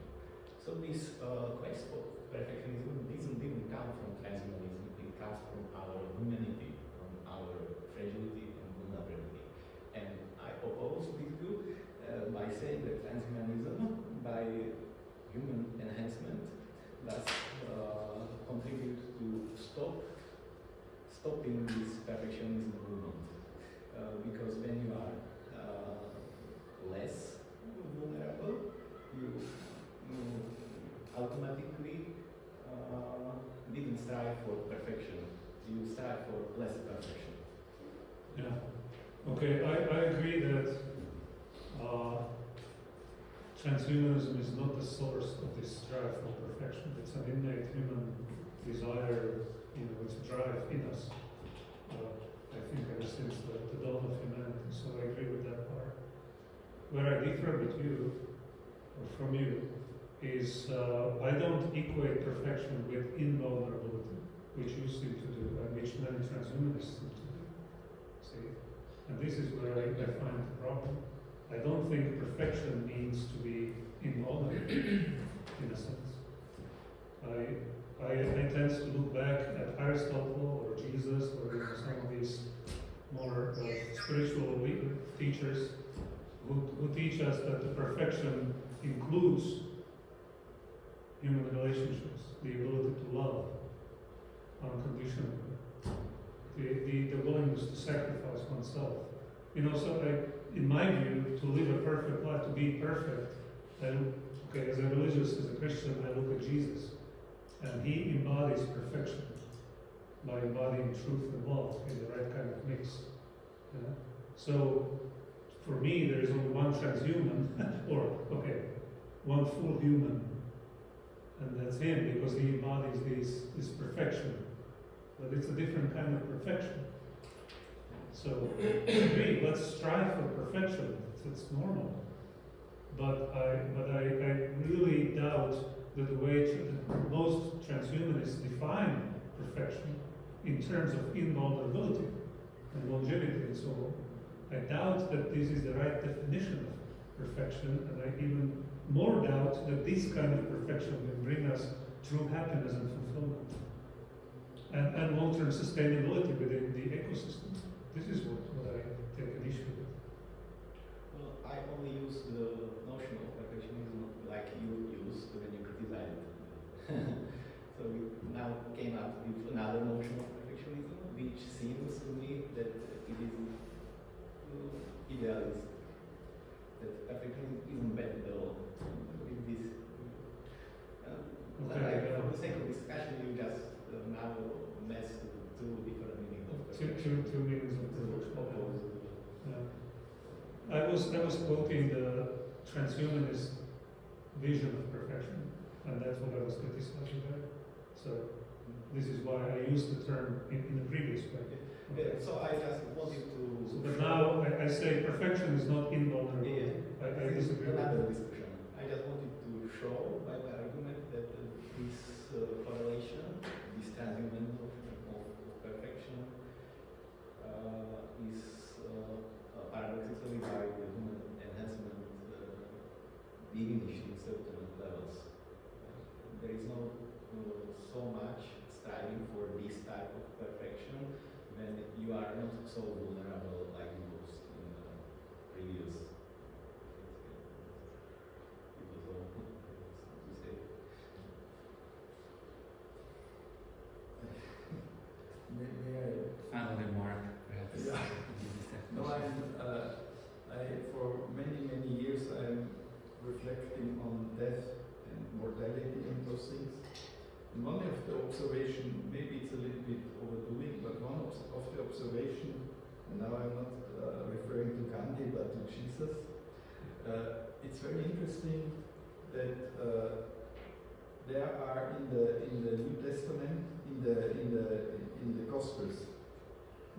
So this quest for perfectionism didn't come from transhumanism, it comes from our humanity, from our fragility and vulnerability. And I oppose this view by saying that transhumanism, by human enhancement, does contribute to stopping this perfectionism movement. Because when you are less vulnerable, you automatically didn't strive for perfection. You strive for less perfection. I agree that transhumanism is not the source of this drive for perfection. It's an innate human desire, it's a drive in us. I think ever since the dawn of humanity, so I agree with that part. Where I differ with you, or from you, is I don't equate perfection with invulnerability, which you seem to do, and which many transhumanists seem to do. See? And this is where I find the problem. I don't think perfection means to be invulnerable, in a sense. I tend to look back at Aristotle or Jesus or some of these more spiritual teachers who teach us that the perfection includes human relationships, the ability to love unconditionally, the willingness to sacrifice oneself. So in my view, to live a perfect life, to be perfect, as a religious, as a Christian, I look at Jesus. And he embodies perfection by embodying truth and love in the right kind of mix. So, for me, there is only one transhuman, one full human, and that's him, because he embodies this perfection. But it's a different kind of perfection. So, I agree, let's strive for perfection, it's normal. But I really doubt that the way most transhumanists define perfection in terms of invulnerability and longevity and so on, I doubt that this is the right definition of perfection, and I even more doubt that this kind of perfection will bring us true happiness and fulfillment and long-term sustainability within the ecosystem. This is what I take an issue with. Well, I only use the notion of perfectionism like you used when you criticized it. So we now came up with another notion of perfectionism, which seems to me that it is idealist. That perfectionism isn't bad at all. With this, for the sake of discussion, you just now mess two different meanings of perfection. Two meanings of perfection. Yeah. I was quoting the transhumanist vision of perfection, and that's what I was criticizing there. So this is why I used the term in the previous way. Yeah, so I just wanted to. But now I say perfection is not invulnerable. I disagree. Another discussion. I just wanted to show by my argument that this correlation, this transhuman notion of perfection, is paradoxically by the human enhancement diminished in certain levels. There is no so much striving for this type of perfection when you are not so vulnerable like you was in the previous. It was all to say. May I? Final remark, perhaps. Yeah. No, for many years I'm reflecting on death and mortality and those things. And one of the observation, maybe it's a little bit overdoing, but one of the observation, and now I'm not referring to Gandhi but to Jesus, it's very interesting that there are in the New Testament, in the Gospels,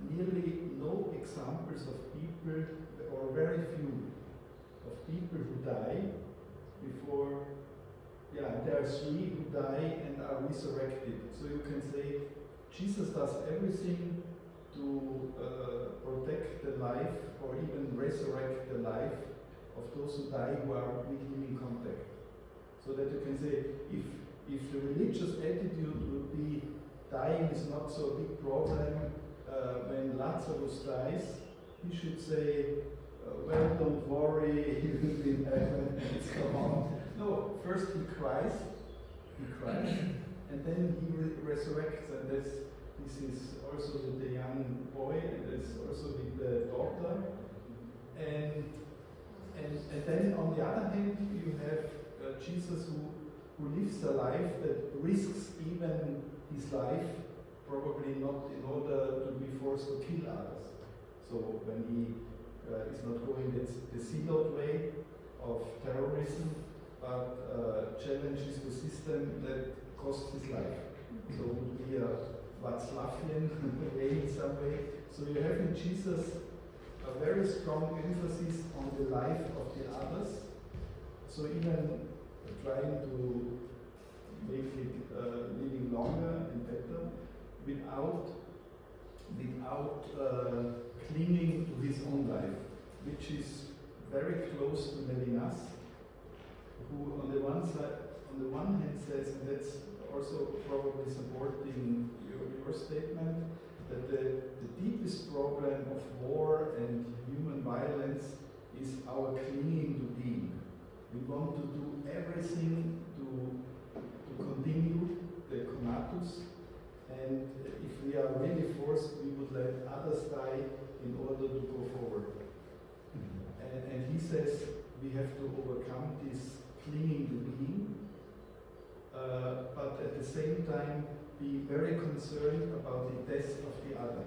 nearly no examples of people, or very few, of people who die before. Yeah, there are three who die and are resurrected. So you can say Jesus does everything to protect the life or even resurrect the life of those who die who are with him in contact. So that you can say, if the religious attitude would be dying is not so a big problem, when Lazarus dies, he should say, well, don't worry, he will be in heaven, and so on. No, first he cries, and then he resurrects, and this is also with the young boy, and it's also with the daughter, and then on the other hand you have Jesus who lives a life that risks even his life, probably not in order to be forced to kill others. So when he is not going the zealot way of terrorism, but challenges the system that costs his life. So it would be a Václavian way in some way. So you have in Jesus a very strong emphasis on the life of the others. So even trying to make it living longer and better without clinging to his own life, which is very close to Levinas, who on the one hand says, and that's also probably supporting your statement, that the deepest problem of war and human violence is our clinging to being. We want to do everything to continue the conatus, and if we are really forced, we would let others die in order to go forward. And he says we have to overcome this clinging to being, but at the same time be very concerned about the death of the other.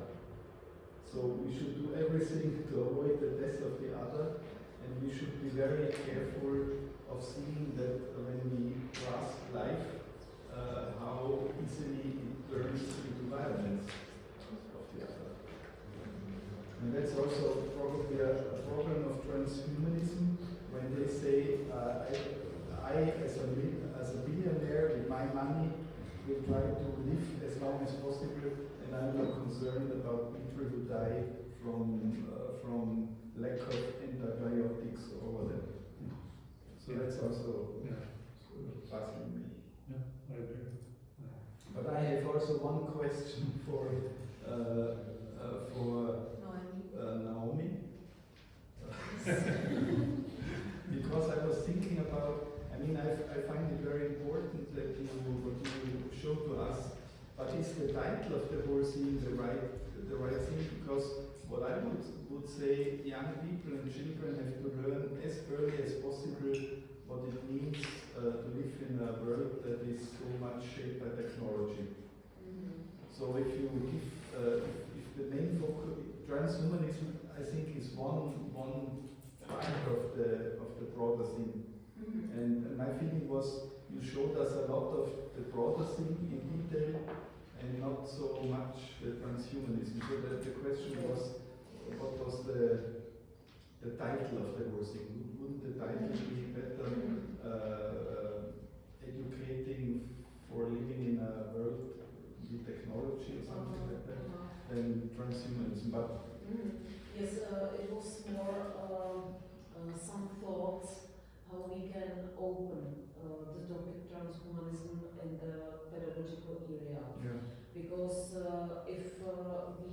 So we should do everything to avoid the death of the other, and we should be very careful of seeing that when we grasp life, how easily it turns into violence of the other. that's also probably a problem of transhumanism when they say, I as a billionaire with my money will try to live as long as possible, and I'm not concerned about people who die from lack of antibiotics or whatever. So that's also puzzling me. Yeah, I agree. But I have also one question for Naomi. Because I was thinking about, I find it very important that what you show to us, but is the title of the whole thing the right thing? Because what I would say, young people and children have to learn as early as possible what it means to live in a world that is so much shaped by technology. So if you give, if the main focus, transhumanism, I think is one part of the broader thing. And my feeling was you showed us a lot of the broader thing in detail and not so much the transhumanism. So that the question was, what was the title of the whole thing? Wouldn't the title be better educating for living in a world with technology or something like that than transhumanism? But yes, it was more some thoughts how we can open the topic transhumanism in the pedagogical area. yeah. Because if we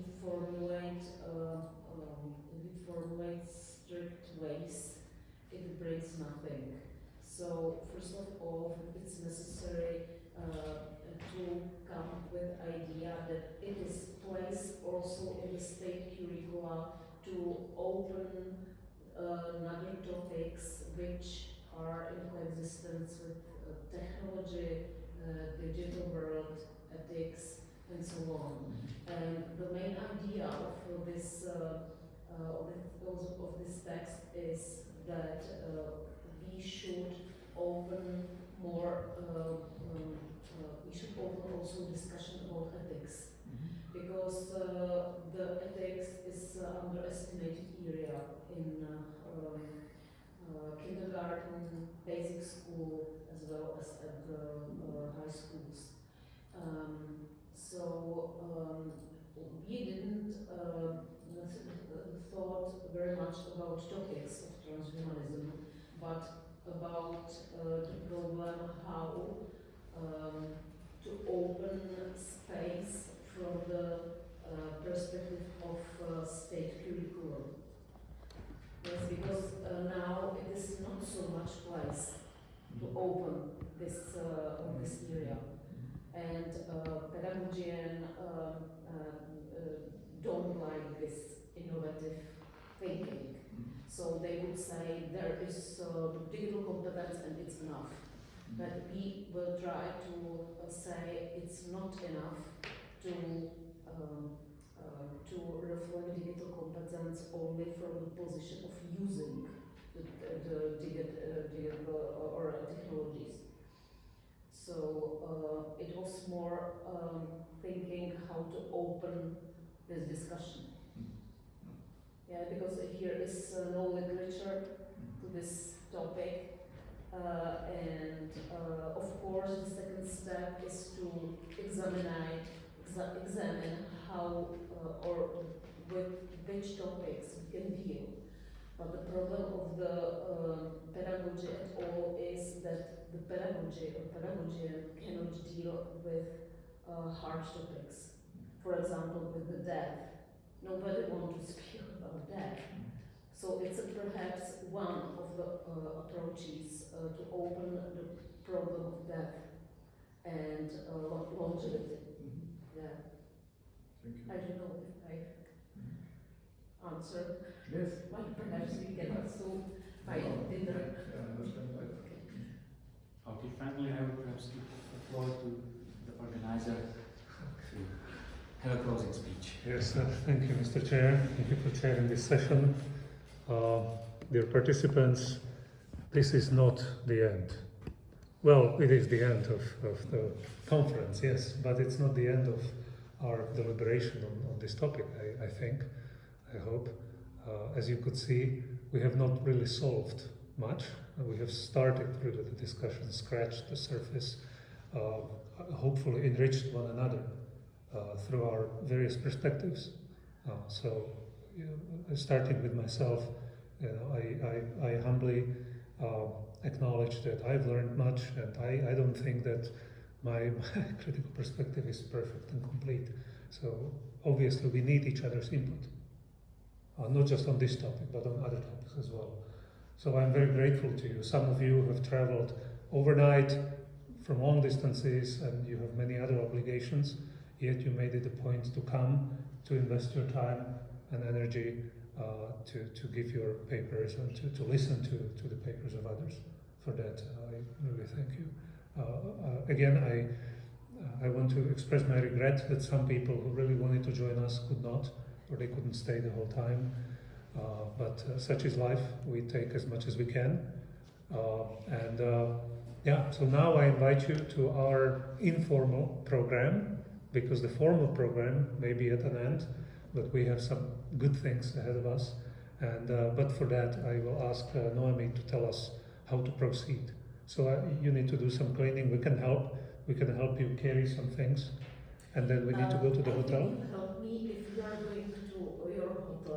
formulate strict ways, it brings nothing. So first of all, it's necessary to come up with idea that it is placed also in the state curricula to open other topics which are in coexistence with technology, digital world, ethics, and so on. And the main idea of this text is that we should open more. We should open also discussion about ethics, because the ethics is underestimated area in kindergarten, basic school, as well as at the high schools. We didn't thought very much about topics of transhumanism, but about the problem how to open space from the perspective of state curriculum. Yes, because now it is not so much place to open this on this area, and pedagogians don't like this innovative thinking. So they would say there is digital competence and it's enough. But we will try to say it's not enough to reform digital competence only from the position of using the digital or technologies. So it was more thinking how to open this discussion. Yeah, because here is no literature to this topic, and of course the second step is to examine how or with which topics we can deal. But the problem of the pedagogy at all is that the pedagogy or pedagogian cannot deal with hard topics. For example, with the death. Nobody wants to speak about death. So it's perhaps one of the approaches to open the problem of death and longevity. Yeah. Thank you. I don't know if I answered. Yes. But perhaps we can also find dinner. Yeah, I understand. Okay, finally I would perhaps give the floor to the organizer to have a closing speech. Yes, thank you, Mr. Chair. Thank you for chairing this session. Dear participants, this is not the end. Well, it is the end of the conference, yes, but it's not the end of our deliberation on this topic, I think. I hope. As you could see, we have not really solved much. We have started really the discussion, scratched the surface, hopefully enriched one another through our various perspectives. So, starting with myself, I humbly acknowledge that I've learned much, and I don't think that my critical perspective is perfect and complete. So obviously we need each other's input, not just on this topic, but on other topics as well. So I'm very grateful to you. Some of you have traveled overnight from long distances, and you have many other obligations, yet you made it a point to come, to invest your time and energy to give your papers and to listen to the papers of others. For that, I really thank you. Again, I want to express my regret that some people who really wanted to join us could not, or they couldn't stay the whole time. But such is life. We take as much as we can. So now I invite you to our informal program, because the formal program may be at an end, but we have some good things ahead of us. And but for that, I will ask Noemi to tell us how to proceed. So you need to do some cleaning. We can help. We can help you carry some things, and then we need to go to the hotel. Help me if you are going to your hotel.